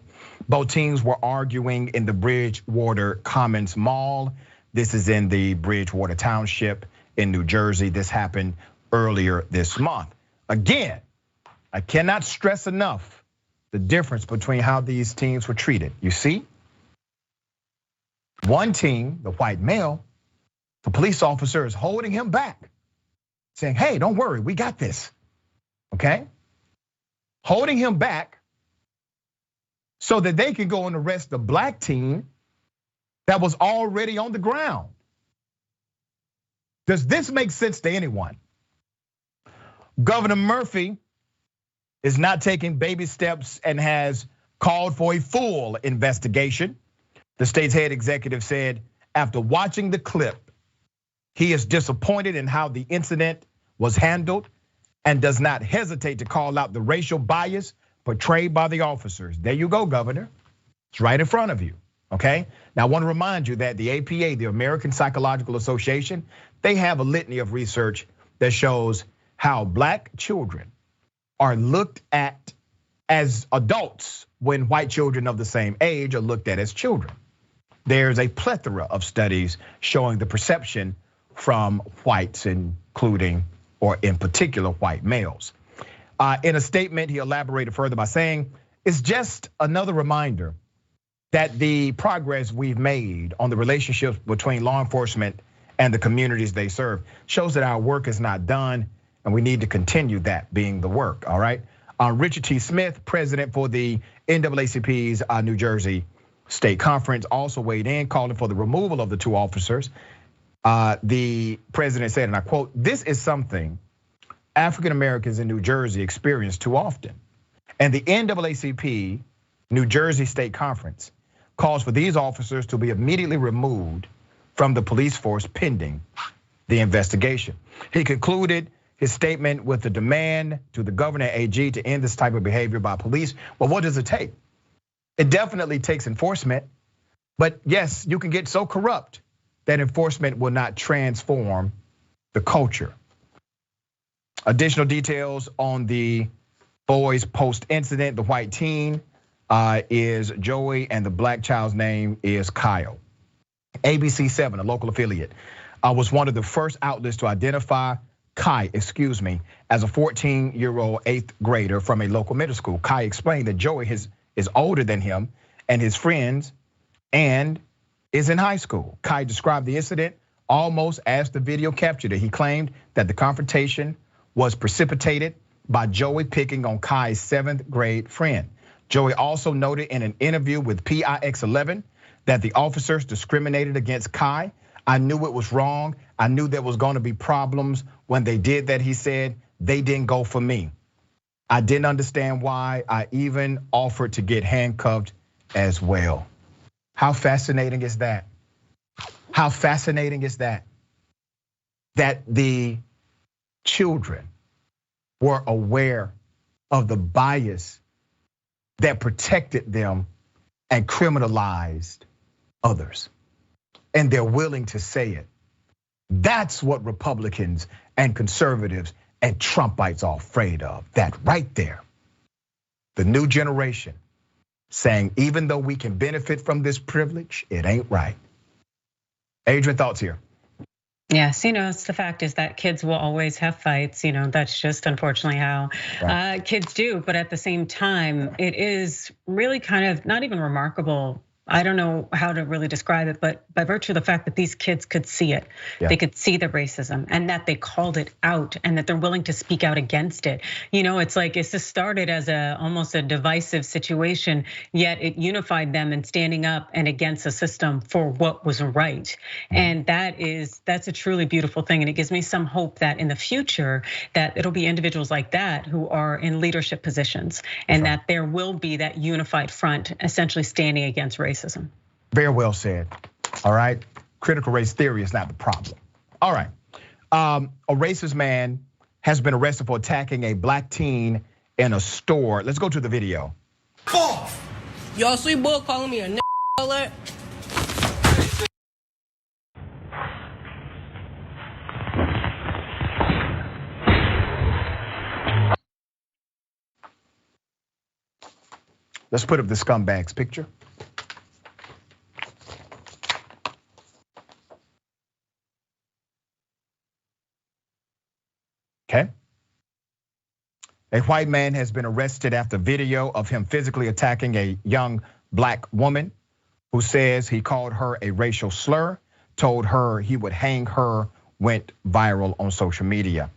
Both teams were arguing in the Bridgewater Commons Mall. This is in the Bridgewater Township in New Jersey. This happened earlier this month. Again, I cannot stress enough the difference between how these teams were treated. You see, one team, the white male, the police officer is holding him back, saying, hey, don't worry, we got this, okay? Holding him back so that they can go and arrest the black team that was already on the ground. Does this make sense to anyone? Governor Murphy is not taking baby steps and has called for a full investigation. The state's head executive said after watching the clip, he is disappointed in how the incident was handled and does not hesitate to call out the racial bias portrayed by the officers. There you go, Governor. It's right in front of you, okay? Now I want to remind you that the APA, the American Psychological Association, they have a litany of research that shows how black children are looked at as adults when white children of the same age are looked at as children. There's a plethora of studies showing the perception from whites, including or in particular white males. In a statement, he elaborated further by saying, it's just another reminder that the progress we've made on the relationships between law enforcement and the communities they serve shows that our work is not done and we need to continue that being the work, all right? Richard T. Smith, president for the NAACP's New Jersey State Conference, also weighed in, calling for the removal of the two officers. The president said, and I quote, this is something African Americans in New Jersey experience too often. And the NAACP New Jersey State Conference calls for these officers to be immediately removed from the police force pending the investigation. He concluded his statement with a demand to the governor and AG to end this type of behavior by police. Well, what does it take? It definitely takes enforcement, but yes, you can get so corrupt that enforcement will not transform the culture. Additional details on the boys post-incident. The white teen is Joey and the black child's name is Kyle. ABC7, a local affiliate, was one of the first outlets to identify Kai, as a 14-year-old 8th grader from a local middle school. Kai explained that Joey is older than him and his friends and is in high school. Kai described the incident almost as the video captured it. He claimed that the confrontation was precipitated by Joey picking on Kai's 7th grade friend. Joey also noted in an interview with PIX11 that the officers discriminated against Kai. I knew it was wrong. I knew there was going to be problems when they did that, he said. They didn't go for me. I didn't understand why. I even offered to get handcuffed as well. How fascinating is that? How fascinating is that? That the children were aware of the bias that protected them and criminalized others. And they're willing to say it. That's what Republicans and conservatives and Trumpites are afraid of. That right there. The new generation saying, even though we can benefit from this privilege, it ain't right. Adrienne, thoughts here? Yes, it's the fact is that kids will always have fights. That's just unfortunately how kids do. But at the same time, it is really kind of not even remarkable. I don't know how to really describe it, but by virtue of the fact that these kids could see it, they could see the racism and that they called it out and that they're willing to speak out against it. It's like this started as almost a divisive situation, yet it unified them in standing up and against a system for what was right. And that's a truly beautiful thing. And it gives me some hope that in the future that it'll be individuals like that who are in leadership positions and that there will be that unified front essentially standing against racism. Very well said. All right. Critical race theory is not the problem. All right. A racist man has been arrested for attacking a black teen in a store. Let's go to the video. Y'all see boy calling me a n****, all that? Let's put up the scumbags picture. Okay. A white man has been arrested after video of him physically attacking a young black woman who says he called her a racial slur, told her he would hang her, went viral on social media.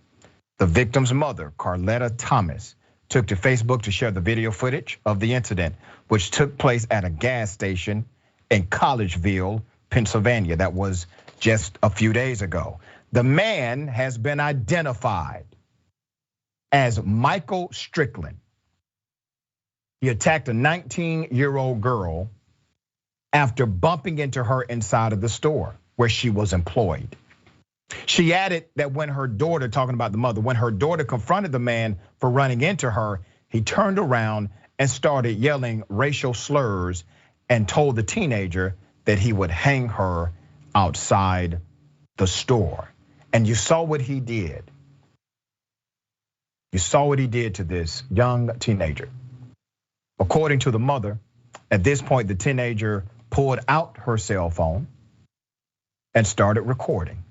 The victim's mother, Carletta Thomas, took to Facebook to share the video footage of the incident, which took place at a gas station in Collegeville, Pennsylvania. That was just a few days ago. The man has been identified as Michael Strickland. He attacked a 19-year-old girl after bumping into her inside of the store where she was employed. She added that when her daughter, talking about the mother, when her daughter confronted the man for running into her, he turned around and started yelling racial slurs and told the teenager that he would hang her outside the store. And you saw what he did. You saw what he did to this young teenager. According to the mother, at this point, the teenager pulled out her cell phone and started recording.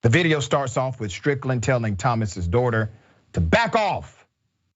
The video starts off with Strickland telling Thomas's daughter to back off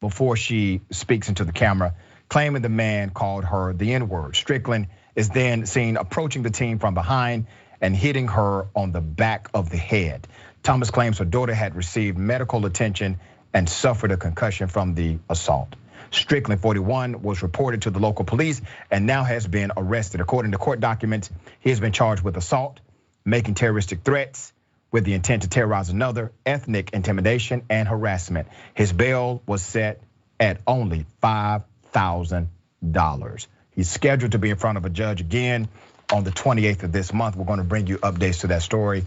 before she speaks into the camera, claiming the man called her the N-word. Strickland is then seen approaching the teen from behind and hitting her on the back of the head. Thomas claims her daughter had received medical attention and suffered a concussion from the assault. Strickland, 41, was reported to the local police and now has been arrested. According to court documents, he has been charged with assault, making terroristic threats with the intent to terrorize another, ethnic intimidation, and harassment. His bail was set at only $5,000. He's scheduled to be in front of a judge again on the 28th of this month. We're going to bring you updates to that story.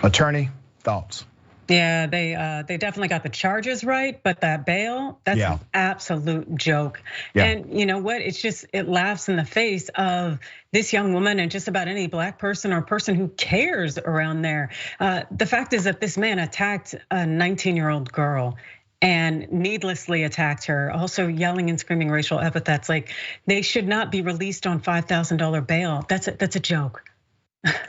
Attorney, thoughts? Yeah, they definitely got the charges right, but that bail, that's an absolute joke. Yeah. And you know what? It laughs in the face of this young woman and just about any black person or person who cares around there. The fact is that this man attacked a 19-year-old girl and needlessly attacked her, also yelling and screaming racial epithets. Like, they should not be released on $5,000 bail. That's a joke.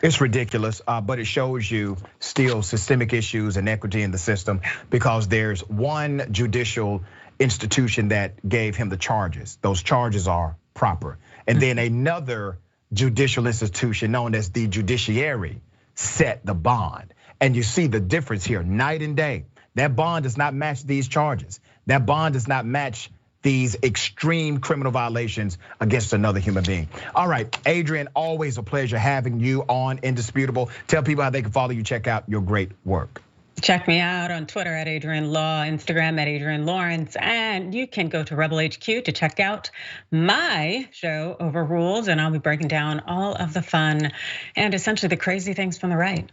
It's ridiculous, but it shows you still systemic issues and equity in the system, because there's one judicial institution that gave him the charges. Those charges are proper. And then another judicial institution known as the judiciary set the bond. And you see the difference here night and day. That bond does not match these charges. That bond does not match these extreme criminal violations against another human being. All right, Adrienne, always a pleasure having you on Indisputable. Tell people how they can follow you, check out your great work. Check me out on Twitter at Adrienne Law, Instagram at Adrienne Lawrence, and you can go to Rebel HQ to check out my show, Overruled, and I'll be breaking down all of the fun and essentially the crazy things from the right.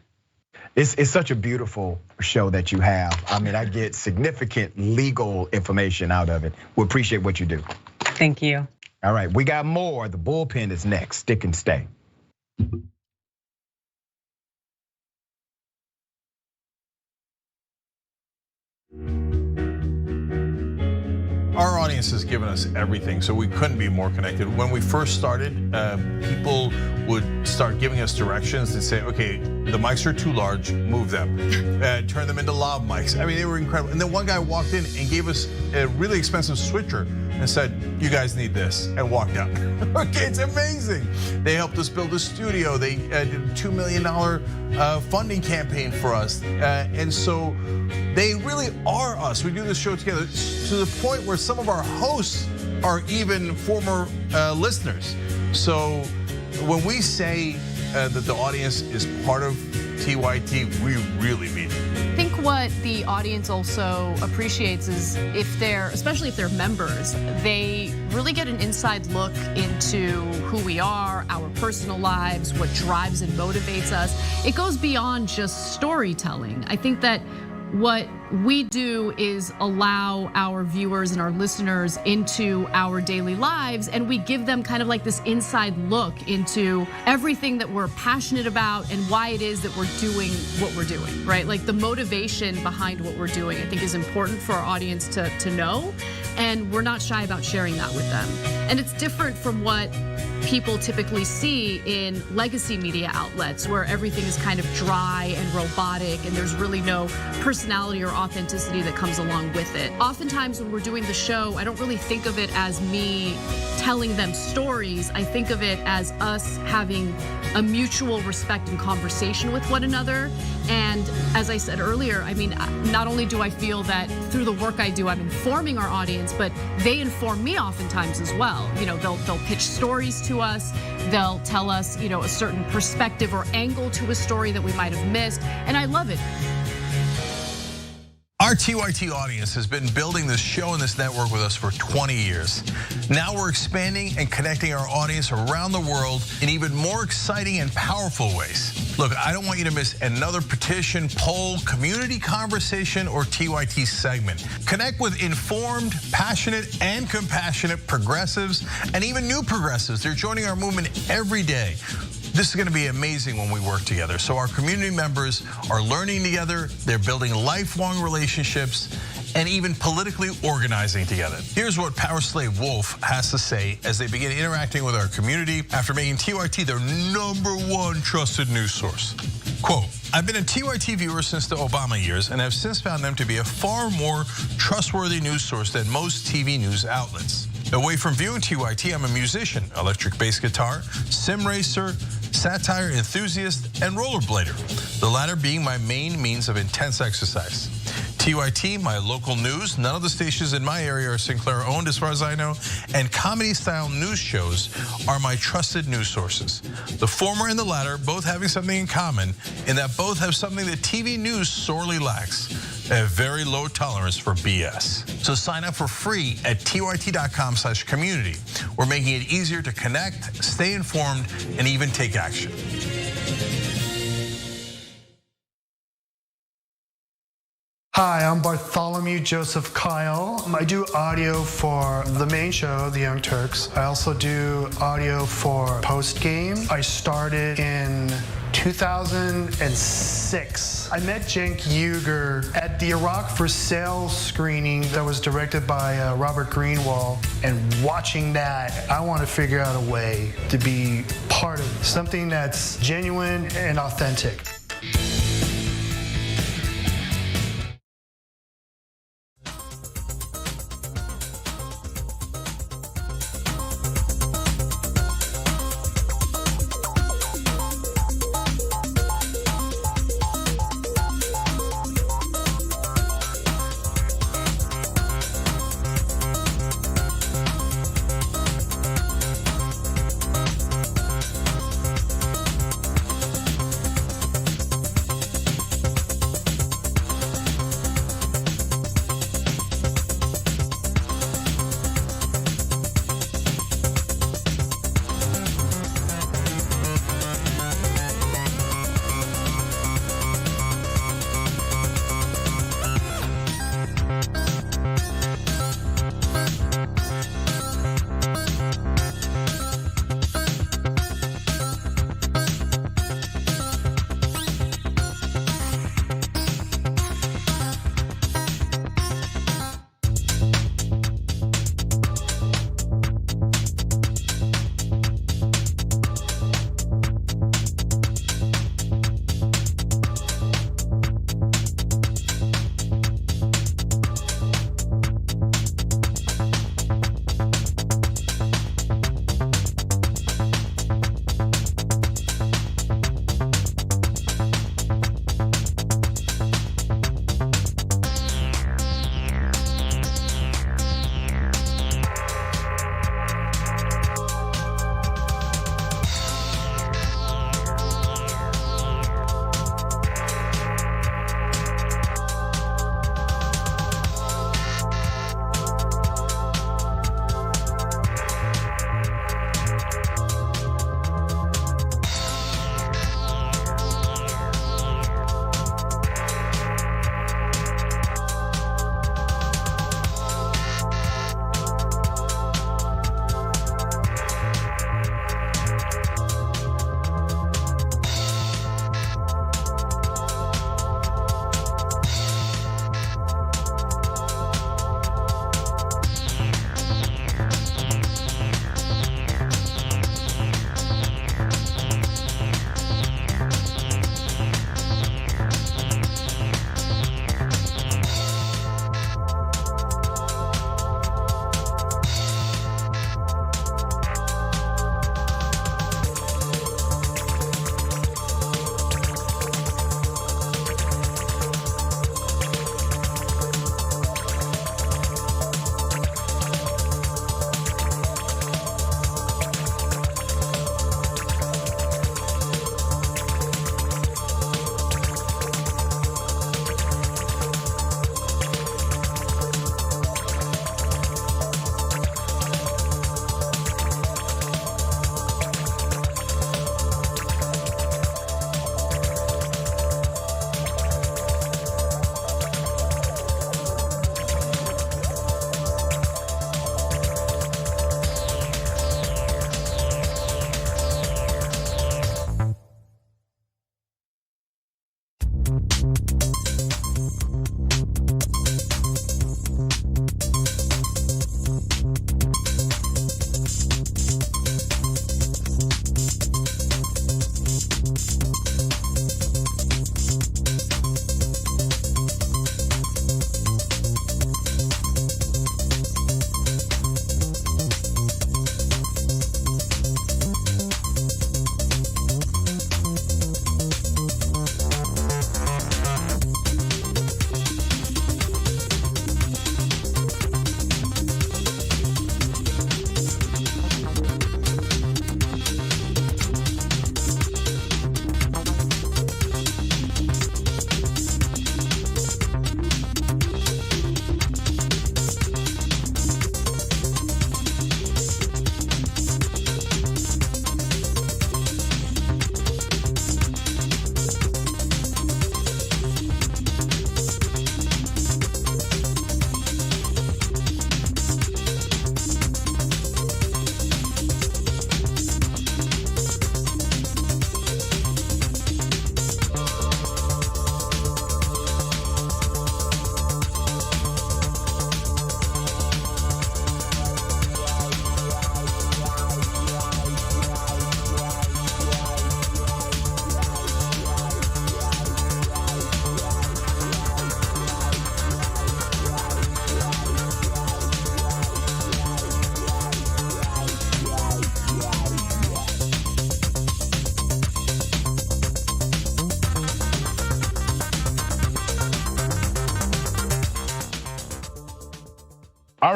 It's such a beautiful show that you have. I mean, I get significant legal information out of it. We appreciate what you do. Thank you. All right, we got more. The bullpen is next. Stick and stay. Our audience has given us everything, so we couldn't be more connected. When we first started, people would start giving us directions and say, okay, the mics are too large, move them. Turn them into lav mics. I mean, they were incredible. And then one guy walked in and gave us a really expensive switcher and said, you guys need this, and walked out. Okay, it's amazing. They helped us build a studio. They did a $2 million funding campaign for us. And so they really are us. We do this show together to the point where some of our hosts are even former listeners. So when we say that the audience is part of TYT, we really mean it. I think what the audience also appreciates is especially if they're members, they really get an inside look into who we are, our personal lives, what drives and motivates us. It goes beyond just storytelling. I think that What we do is allow our viewers and our listeners into our daily lives, and we give them kind of like this inside look into everything that we're passionate about and why it is that we're doing what we're doing, right? Like the motivation behind what we're doing, I think is important for our audience to know, and we're not shy about sharing that with them. And it's different from what people typically see in legacy media outlets where everything is kind of dry and robotic and there's really no personality or authenticity that comes along with it. Oftentimes when we're doing the show, I don't really think of it as me telling them stories. I think of it as us having a mutual respect and conversation with one another. And as I said earlier, I mean, not only do I feel that through the work I do, I'm informing our audience, but they inform me oftentimes as well. You know, they'll pitch stories to us. They'll tell us, you know, a certain perspective or angle to a story that we might have missed. And I love it. Our TYT audience has been building this show and this network with us for 20 years. Now we're expanding and connecting our audience around the world in even more exciting and powerful ways. Look, I don't want you to miss another petition, poll, community conversation, or TYT segment. Connect with informed, passionate, and compassionate progressives, and even new progressives. They're joining our movement every day. This is going to be amazing when we work together. So our community members are learning together, they're building lifelong relationships, and even politically organizing together. Here's what Power Slave Wolf has to say as they begin interacting with our community after making TYT their #1 trusted news source. Quote, I've been a TYT viewer since the Obama years and have since found them to be a far more trustworthy news source than most TV news outlets. Away from viewing TYT, I'm a musician, electric bass guitar, sim racer, satire enthusiast, and rollerblader, the latter being my main means of intense exercise. TYT, my local news, none of the stations in my area are Sinclair owned as far as I know, and comedy style news shows are my trusted news sources. The former and the latter both having something in common in that both have something that TV news sorely lacks, a very low tolerance for BS. So sign up for free at tyt.com/community. We're making it easier to connect, stay informed, and even take action. Hi, I'm Bartholomew Joseph Kyle. I do audio for the main show, The Young Turks. I also do audio for Post Game. I started in 2006. I met Cenk Uygur at the Iraq for Sale screening that was directed by Robert Greenwald. And watching that, I want to figure out a way to be part of something that's genuine and authentic.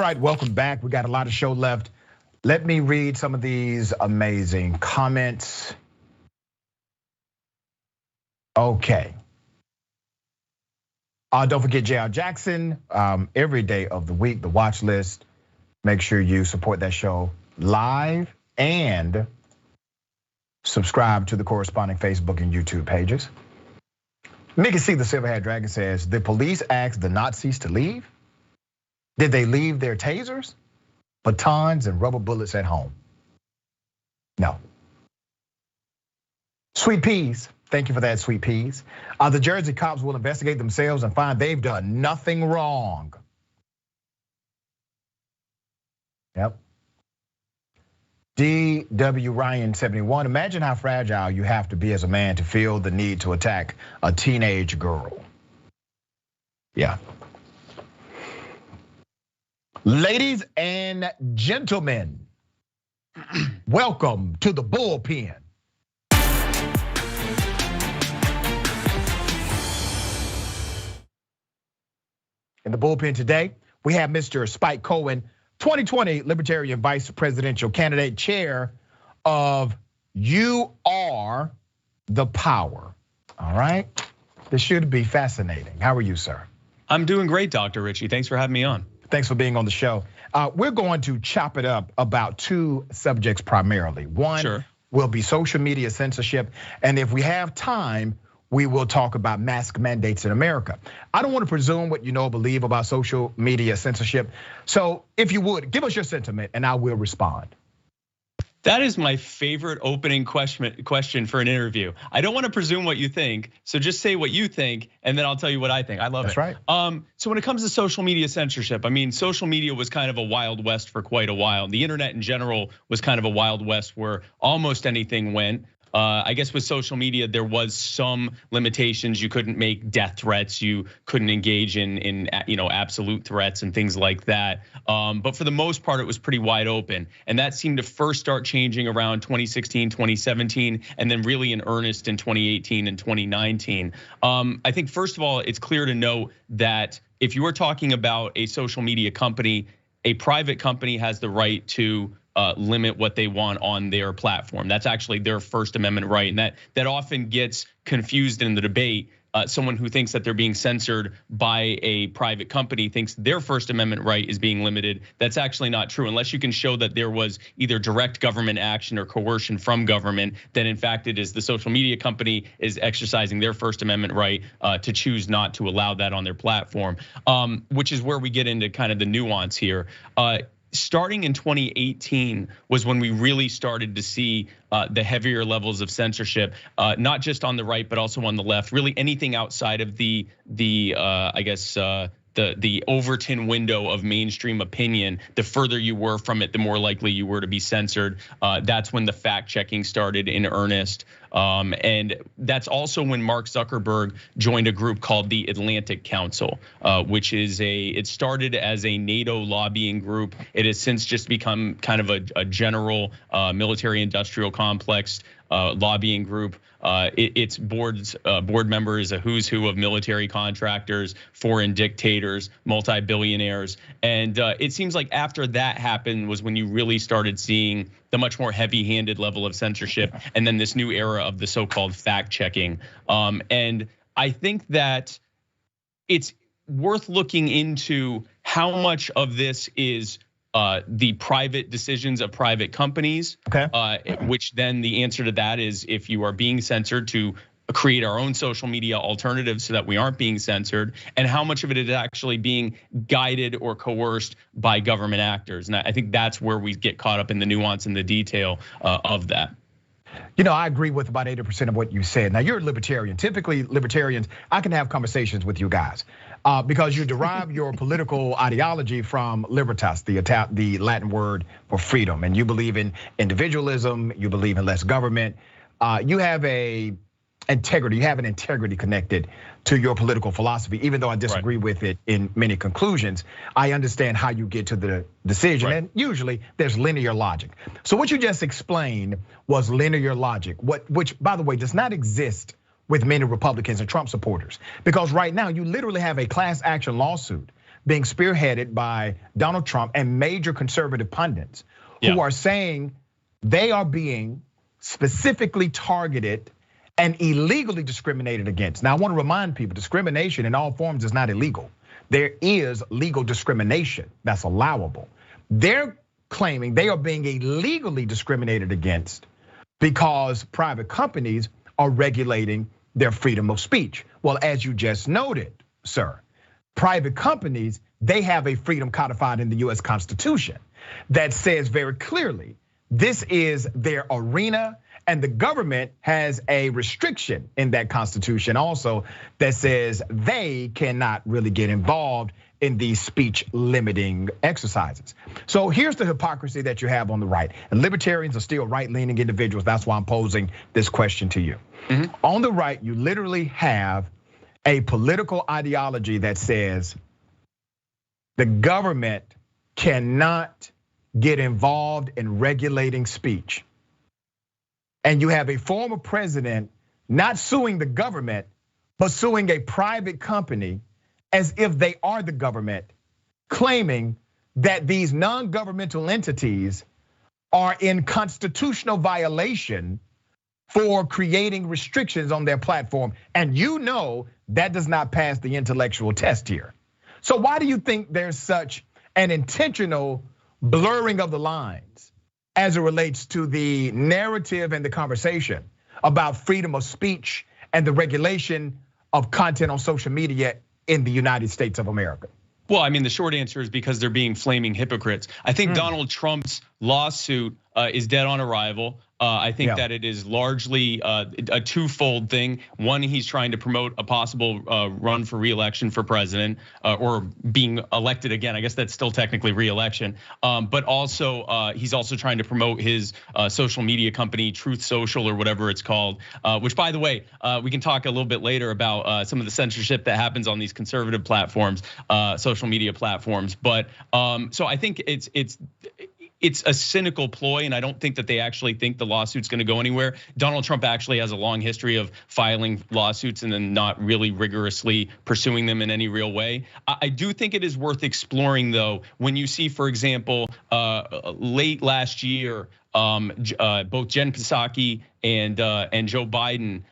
right, welcome back. We got a lot of show left. Let me read some of these amazing comments. Okay. Don't forget J.R. Jackson, every day of the week, the watch list. Make sure you support that show live and subscribe to the corresponding Facebook and YouTube pages. Mickey C. the Silverhaired Dragon says, the police asked the Nazis to leave? Did they leave their tasers, batons, and rubber bullets at home? No. Sweet Peas, thank you for that, Sweet Peas. The Jersey cops will investigate themselves and find they've done nothing wrong. Yep. DW Ryan 71, imagine how fragile you have to be as a man to feel the need to attack a teenage girl. Yeah. Ladies and gentlemen, welcome to the bullpen. In the bullpen today, we have Mr. Spike Cohen, 2020 Libertarian Vice Presidential Candidate, chair of You Are the Power. All right, this should be fascinating. How are you, sir? I'm doing great, Dr. Richie. Thanks for having me on. Thanks for being on the show. We're going to chop it up about two subjects primarily. One will be social media censorship, and if we have time, we will talk about mask mandates in America. I don't want to presume what you know or believe about social media censorship. So if you would, give us your sentiment and I will respond. That is my favorite opening question for an interview. I don't want to presume what you think, so just say what you think, and then I'll tell you what I think. I love it. That's right. So when it comes to social media censorship, I mean, social media was kind of a wild west for quite a while. The internet in general was kind of a wild west where almost anything went. I guess with social media, there was some limitations. You couldn't make death threats. You couldn't engage in absolute threats and things like that. But for the most part, it was pretty wide open. And that seemed to first start changing around 2016, 2017, and then really in earnest in 2018 and 2019. I think first of all, it's clear to note that if you were talking about a social media company, a private company has the right to limit what they want on their platform. That's actually their First Amendment right, and that often gets confused in the debate. Someone who thinks that they're being censored by a private company thinks their First Amendment right is being limited. That's actually not true. Unless you can show that there was either direct government action or coercion from government, then in fact it is the social media company is exercising their First Amendment right to choose not to allow that on their platform, which is where we get into kind of the nuance here. Starting in 2018 was when we really started to see the heavier levels of censorship, not just on the right, but also on the left. Really anything outside of the Overton window of mainstream opinion, the further you were from it, the more likely you were to be censored. That's when the fact checking started in earnest. And that's also when Mark Zuckerberg joined a group called the Atlantic Council, which is it started as a NATO lobbying group. It has since just become kind of a general military industrial complex lobbying group. Its board members, a who's who of military contractors, foreign dictators, multi-billionaires. And it seems like after that happened was when you really started seeing the much more heavy-handed level of censorship, and then this new era of the so-called fact-checking. And I think that it's worth looking into how much of this is the private decisions of private companies, which then the answer to that is if you are being censored to create our own social media alternatives so that we aren't being censored, and how much of it is actually being guided or coerced by government actors. And I think that's where we get caught up in the nuance and the detail of that. You know, I agree with about 80% of what you said. Now, you're a libertarian. Typically, libertarians, I can have conversations with you guys because you derive your political ideology from libertas, the Latin word for freedom. And you believe in individualism, you believe in less government. You have an integrity connected to your political philosophy, even though I disagree with it in many conclusions. I understand how you get to the decision, and usually there's linear logic. So what you just explained was linear logic, which by the way does not exist with many Republicans and Trump supporters, because right now you literally have a class action lawsuit being spearheaded by Donald Trump and major conservative pundits who are saying they are being specifically targeted and illegally discriminated against. Now, I want to remind people, discrimination in all forms is not illegal. There is legal discrimination that's allowable. They're claiming they are being illegally discriminated against because private companies are regulating their freedom of speech. Well, as you just noted, sir, private companies, they have a freedom codified in the US Constitution that says very clearly, this is their arena, and the government has a restriction in that Constitution also that says they cannot really get involved in these speech limiting exercises. So here's the hypocrisy that you have on the right. And libertarians are still right-leaning individuals. That's why I'm posing this question to you. On the right, you literally have a political ideology that says the government cannot get involved in regulating speech. And you have a former president not suing the government, but suing a private company as if they are the government, claiming that these non-governmental entities are in constitutional violation for creating restrictions on their platform. And you know that does not pass the intellectual test here. So why do you think there's such an intentional blurring of the lines as it relates to the narrative and the conversation about freedom of speech and the regulation of content on social media in the United States of America? Well, I mean, the short answer is because they're being flaming hypocrites. I think Donald Trump's lawsuit is dead on arrival. I think that it is largely a twofold thing. One, he's trying to promote a possible run for re-election for president or being elected again. I guess that's still technically re-election. But also, he's also trying to promote his social media company, Truth Social or whatever it's called. Which, by the way, we can talk a little bit later about some of the censorship that happens on these conservative platforms, social media platforms. But so I think it's a cynical ploy, and I don't think that they actually think the lawsuit's gonna go anywhere. Donald Trump actually has a long history of filing lawsuits and then not really rigorously pursuing them in any real way. I do think it is worth exploring though, when you see, for example, late last year, both Jen Psaki and Joe Biden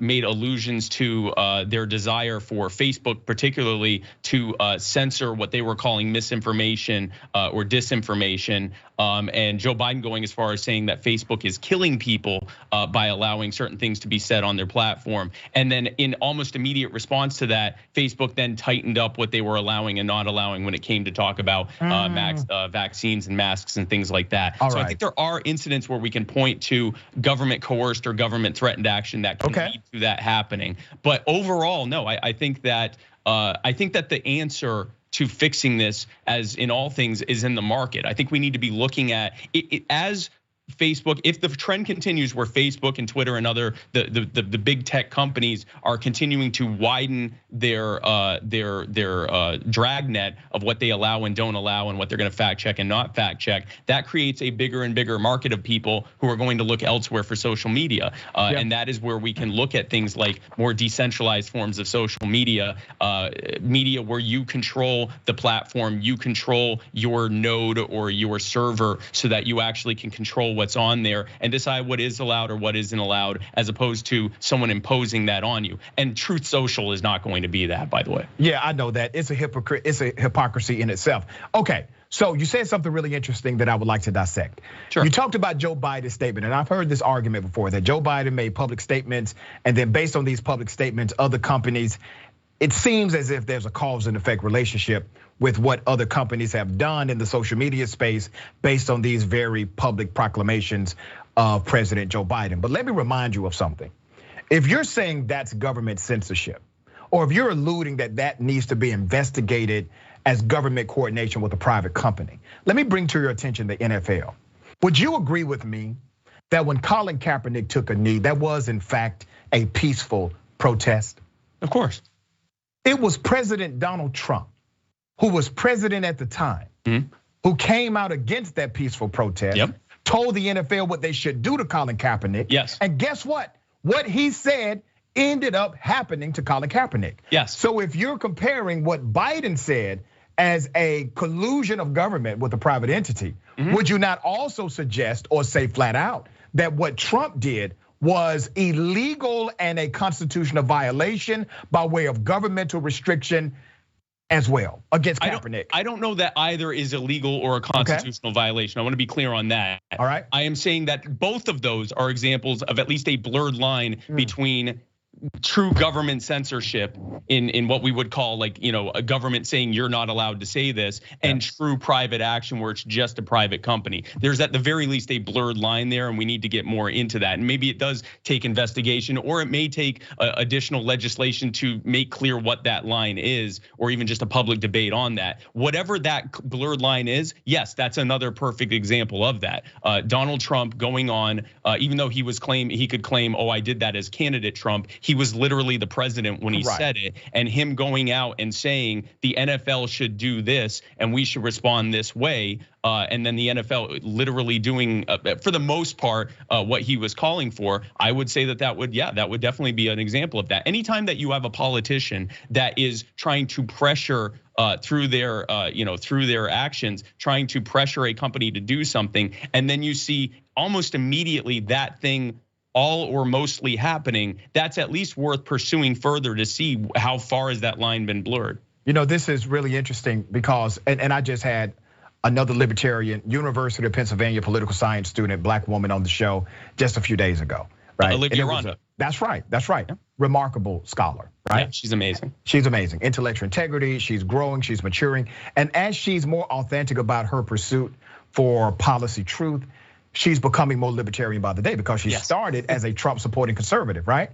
made allusions to their desire for Facebook particularly to censor what they were calling misinformation or disinformation. And Joe Biden going as far as saying that Facebook is killing people by allowing certain things to be said on their platform. And then in almost immediate response to that, Facebook then tightened up what they were allowing and not allowing when it came to talk about vaccines and masks and things like that. So I think there are incidents where we can point to government coerced or government threatened action that can lead to that happening. But overall, no, I think that the answer to fixing this, as in all things, is in the market. I think we need to be looking at it as Facebook, if the trend continues where Facebook and Twitter and other the big tech companies are continuing to widen their dragnet of what they allow and don't allow and what they're going to fact check and not fact check, that creates a bigger and bigger market of people who are going to look elsewhere for social media. And that is where we can look at things like more decentralized forms of social media, media where you control the platform, you control your node or your server so that you actually can control what's on there and decide what is allowed or what isn't allowed, as opposed to someone imposing that on you. And Truth Social is not going to be that, by the way. Yeah, I know that. It's a hypocrisy in itself. Okay, so you said something really interesting that I would like to dissect. Sure. You talked about Joe Biden's statement, and I've heard this argument before that Joe Biden made public statements, and then based on these public statements, other companies, it seems as if there's a cause and effect relationship with what other companies have done in the social media space based on these very public proclamations of President Joe Biden. But let me remind you of something. If you're saying that's government censorship, or if you're alluding that that needs to be investigated as government coordination with a private company, let me bring to your attention the NFL. Would you agree with me that when Colin Kaepernick took a knee, that was in fact a peaceful protest? Of course. It was President Donald Trump, who was president at the time, who came out against that peaceful protest, told the NFL what they should do to Colin Kaepernick. Yes. And guess what? What he said ended up happening to Colin Kaepernick. Yes. So if you're comparing what Biden said as a collusion of government with a private entity, would you not also suggest or say flat out that what Trump did was illegal and a constitutional violation by way of governmental restriction as well against Kaepernick? I don't know that either is illegal or a constitutional violation. I want to be clear on that. All right. I am saying that both of those are examples of at least a blurred line between true government censorship in what we would call like, a government saying you're not allowed to say this, and true private action where it's just a private company. There's at the very least a blurred line there, and we need to get more into that. And maybe it does take investigation, or it may take additional legislation to make clear what that line is, or even just a public debate on that. Whatever that blurred line is, yes, that's another perfect example of that. Donald Trump going on, even though he could claim, oh, I did that as candidate Trump. He was literally the president when he said it, and him going out and saying the NFL should do this and we should respond this way. And then the NFL literally doing, for the most part, what he was calling for. I would say that would definitely be an example of that. Anytime that you have a politician that is trying to pressure through their actions, trying to pressure a company to do something, and then you see almost immediately that thing all or mostly happening, that's at least worth pursuing further to see how far has that line been blurred. This is really interesting because, and I just had another libertarian, University of Pennsylvania political science student, black woman on the show just a few days ago, right? Olivia Ronda. That's right. Yeah. Remarkable scholar, right? Yeah, she's amazing. She's amazing. Intellectual integrity, she's growing, she's maturing. And as she's more authentic about her pursuit for policy truth, she's becoming more libertarian by the day because she started as a Trump supporting conservative, right?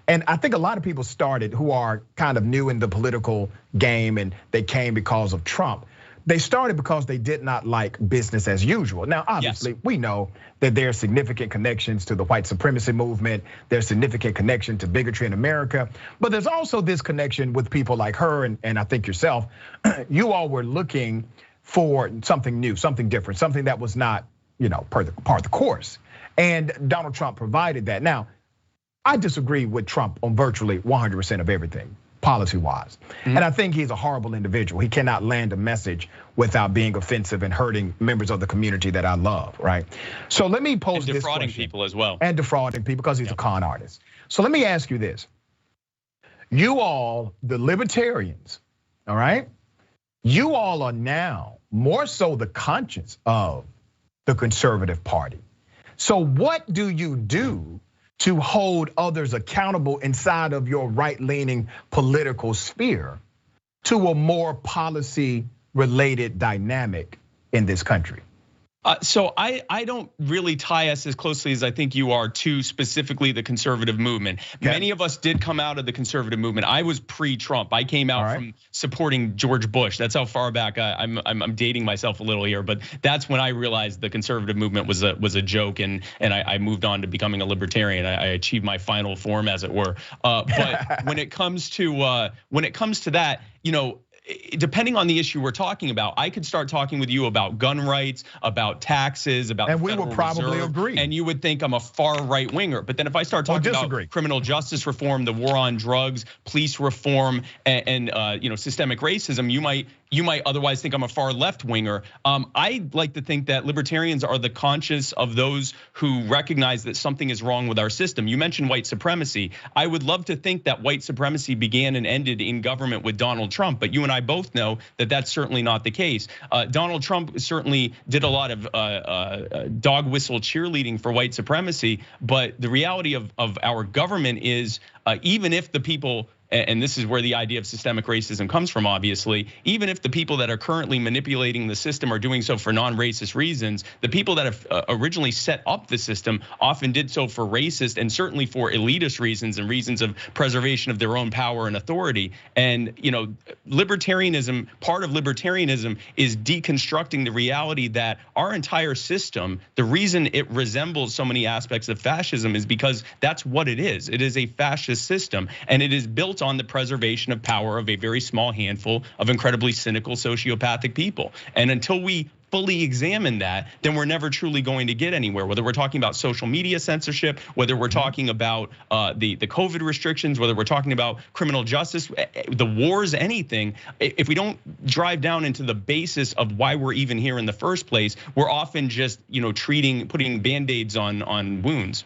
And I think a lot of people started who are kind of new in the political game and they came because of Trump. They started because they did not like business as usual. Now, obviously, we know that there are significant connections to the white supremacy movement. There's significant connection to bigotry in America. But there's also this connection with people like her and I think yourself. You all were looking for something new, something different, something that was not part of the course. And Donald Trump provided that. Now, I disagree with Trump on virtually 100% of everything, policy-wise. And I think he's a horrible individual. He cannot land a message without being offensive and hurting members of the community that I love, right? So let me pose this question. And defrauding people as well. And defrauding people because he's a con artist. So let me ask you this. You all, the libertarians, all right? You all are now more so the conscience of the conservative party. So what do you do to hold others accountable inside of your right-leaning political sphere to a more policy-related dynamic in this country? So I don't really tie us as closely as I think you are to specifically the conservative movement. Many of us did come out of the conservative movement. I was pre-Trump. I came out from supporting George Bush. That's how far back I'm dating myself a little here, but that's when I realized the conservative movement was a joke, and I moved on to becoming a libertarian. I achieved my final form, as it were. But when it comes to that, depending on the issue we're talking about, I could start talking with you about gun rights, about taxes, about and we would probably agree. And you would think I'm a far right winger. But then if I start talking about criminal justice reform, the war on drugs, police reform, and systemic racism, you might otherwise think I'm a far left winger. I like to think that libertarians are the conscious of those who recognize that something is wrong with our system. You mentioned white supremacy. I would love to think that white supremacy began and ended in government with Donald Trump, but you and I both know that that's certainly not the case. Donald Trump certainly did a lot of dog whistle cheerleading for white supremacy, but the reality of our government is even if the people, and this is where the idea of systemic racism comes from, obviously, even if the people that are currently manipulating the system are doing so for non-racist reasons, the people that have originally set up the system often did so for racist and certainly for elitist reasons and reasons of preservation of their own power and authority. And libertarianism, part of libertarianism is deconstructing the reality that our entire system, the reason it resembles so many aspects of fascism is because that's what it is. It is a fascist system, and it is built on the preservation of power of a very small handful of incredibly cynical sociopathic people. And until we fully examine that, then we're never truly going to get anywhere. Whether we're talking about social media censorship, whether we're talking about the COVID restrictions, whether we're talking about criminal justice, the wars, anything. If we don't drive down into the basis of why we're even here in the first place, we're often just putting Band-Aids on wounds.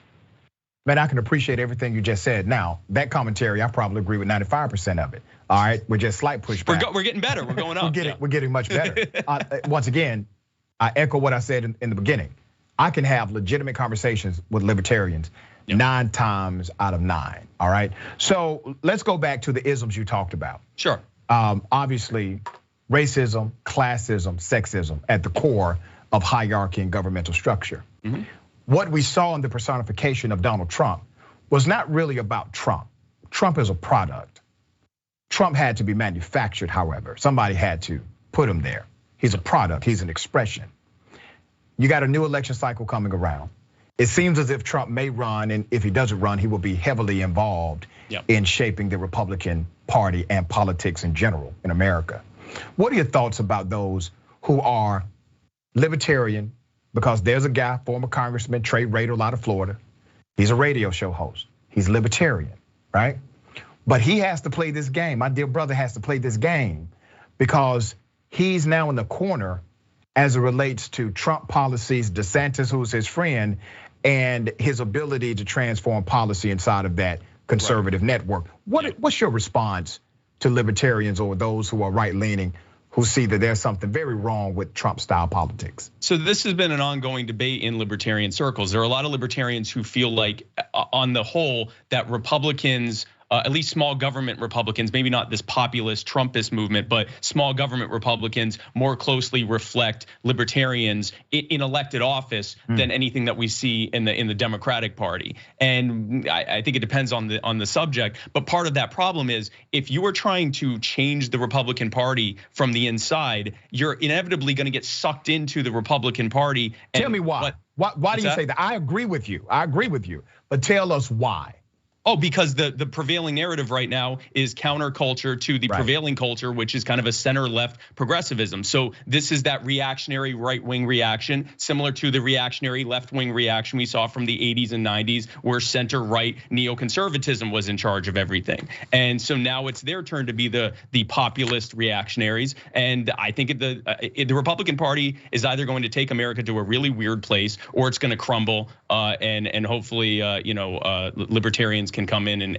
Man, I can appreciate everything you just said. Now, that commentary, I probably agree with 95% of it. All right, we're just slight pushback. We're getting better. We're going up. We're getting much better. Once again, I echo what I said in the beginning. I can have legitimate conversations with libertarians 9 times out of 9. All right. So let's go back to the isms you talked about. Sure. Obviously, racism, classism, sexism at the core of hierarchy and governmental structure. What we saw in the personification of Donald Trump was not really about Trump. Trump is a product. Trump had to be manufactured, however. Somebody had to put him there. He's a product, he's an expression. You got a new election cycle coming around. It seems as if Trump may run, and if he doesn't run, he will be heavily involved in shaping the Republican Party and politics in general in America. What are your thoughts about those who are libertarian? Because there's a guy, former Congressman Trey Rader out of Florida. He's a radio show host. He's libertarian, right? But he has to play this game. My dear brother has to play this game because he's now in the corner as it relates to Trump policies, DeSantis, who's his friend, and his ability to transform policy inside of that conservative network. What's your response to libertarians or those who are right-leaning who see that there's something very wrong with Trump-style politics? So this has been an ongoing debate in libertarian circles. There are a lot of libertarians who feel like, on the whole, that Republicans, at least small government Republicans, maybe not this populist Trumpist movement, but small government Republicans more closely reflect libertarians in elected office than anything that we see in the Democratic Party. And I think it depends on the subject. But part of that problem is if you are trying to change the Republican Party from the inside, you're inevitably going to get sucked into the Republican Party. Tell me why. Why do you say that? I agree with you. But tell us why. Oh, because the prevailing narrative right now is counterculture to the prevailing culture, which is kind of a center-left progressivism. So this is that reactionary right-wing reaction, similar to the reactionary left-wing reaction we saw from the 80s and 90s, where center-right neoconservatism was in charge of everything. And so now it's their turn to be the populist reactionaries. And I think the Republican Party is either going to take America to a really weird place, or it's going to crumble. And hopefully, libertarians can come in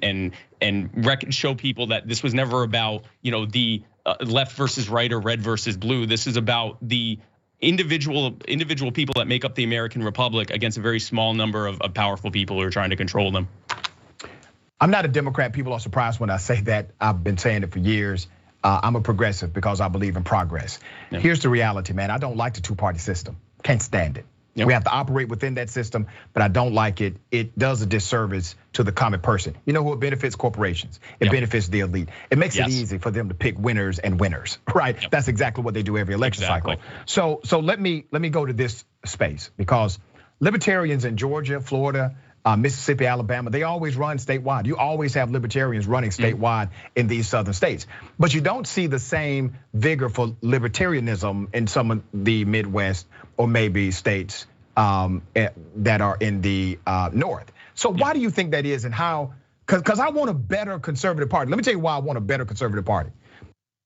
and show people that this was never about the left versus right or red versus blue. This is about the individual people that make up the American Republic against a very small number of powerful people who are trying to control them. I'm not a Democrat. People are surprised when I say that. I've been saying it for years. I'm a progressive because I believe in progress. Here's the reality, man. I don't like the two-party system. Can't stand it. We have to operate within that system, but I don't like it. It does a disservice to the common person. You know who it benefits? Corporations. It benefits the elite. It makes it easy for them to pick winners and winners, right? That's exactly what they do every election cycle. So let me go to this space because libertarians in Georgia, Florida, Mississippi, Alabama, they always run statewide. You always have libertarians running statewide in these southern states. But you don't see the same vigor for libertarianism in some of the Midwest or maybe states that are in the North. So why do you think that is and how? Because I want a better conservative party. Let me tell you why I want a better conservative party.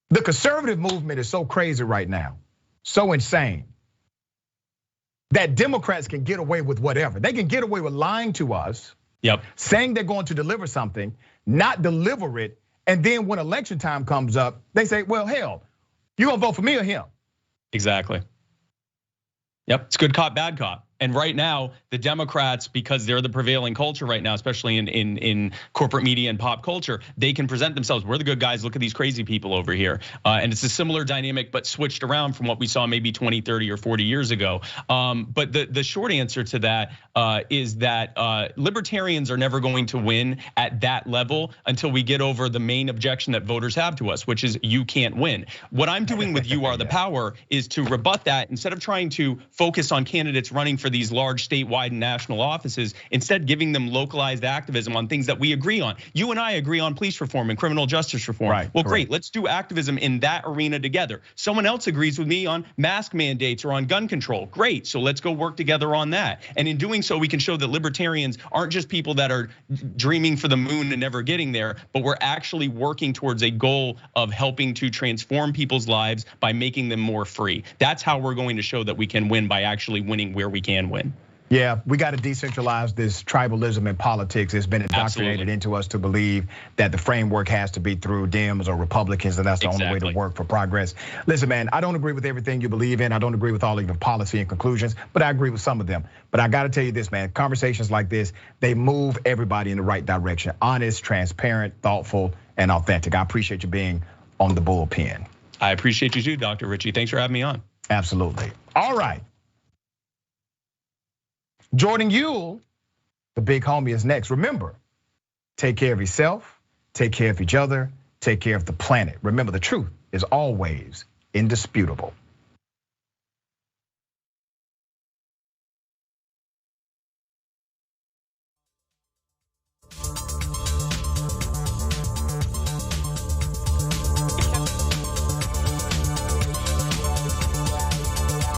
The conservative movement is so crazy right now, so insane, that Democrats can get away with whatever. They can get away with lying to us, saying they're going to deliver something, not deliver it, and then when election time comes up, they say, well, hell, you gonna vote for me or him? Exactly. Yep, it's good cop, bad cop. And right now, the Democrats, because they're the prevailing culture right now, especially in corporate media and pop culture, they can present themselves. We're the good guys. Look at these crazy people over here. And it's a similar dynamic, but switched around from what we saw maybe 20, 30, or 40 years ago. But the short answer to that is that libertarians are never going to win at that level until we get over the main objection that voters have to us, which is you can't win. What I'm doing with You Are the Power is to rebut that instead of trying to focus on candidates running for for these large statewide and national offices, instead giving them localized activism on things that we agree on. You and I agree on police reform and criminal justice reform. Right, well, correct. great, let's do activism in that arena together. Someone else agrees with me on mask mandates or on gun control. Great, so let's go work together on that. And in doing so, we can show that libertarians aren't just people that are dreaming for the moon and never getting there, but we're actually working towards a goal of helping to transform people's lives by making them more free. That's how we're going to show that we can win, by actually winning where we can win. Yeah, we got to decentralize this tribalism in politics. It's been indoctrinated into us to believe that the framework has to be through Dems or Republicans, and that's the only way to work for progress. Listen, man, I don't agree with everything you believe in. I don't agree with all of your policy and conclusions, but I agree with some of them. But I got to tell you this, man, conversations like this, they move everybody in the right direction. Honest, transparent, thoughtful, and authentic. I appreciate you being on the Bullpen. I appreciate you too, Dr. Richie. Thanks for having me on. Absolutely. All right. Jordan Ewell, the big homie, is next. Remember, take care of yourself, take care of each other, take care of the planet. Remember, the truth is always indisputable.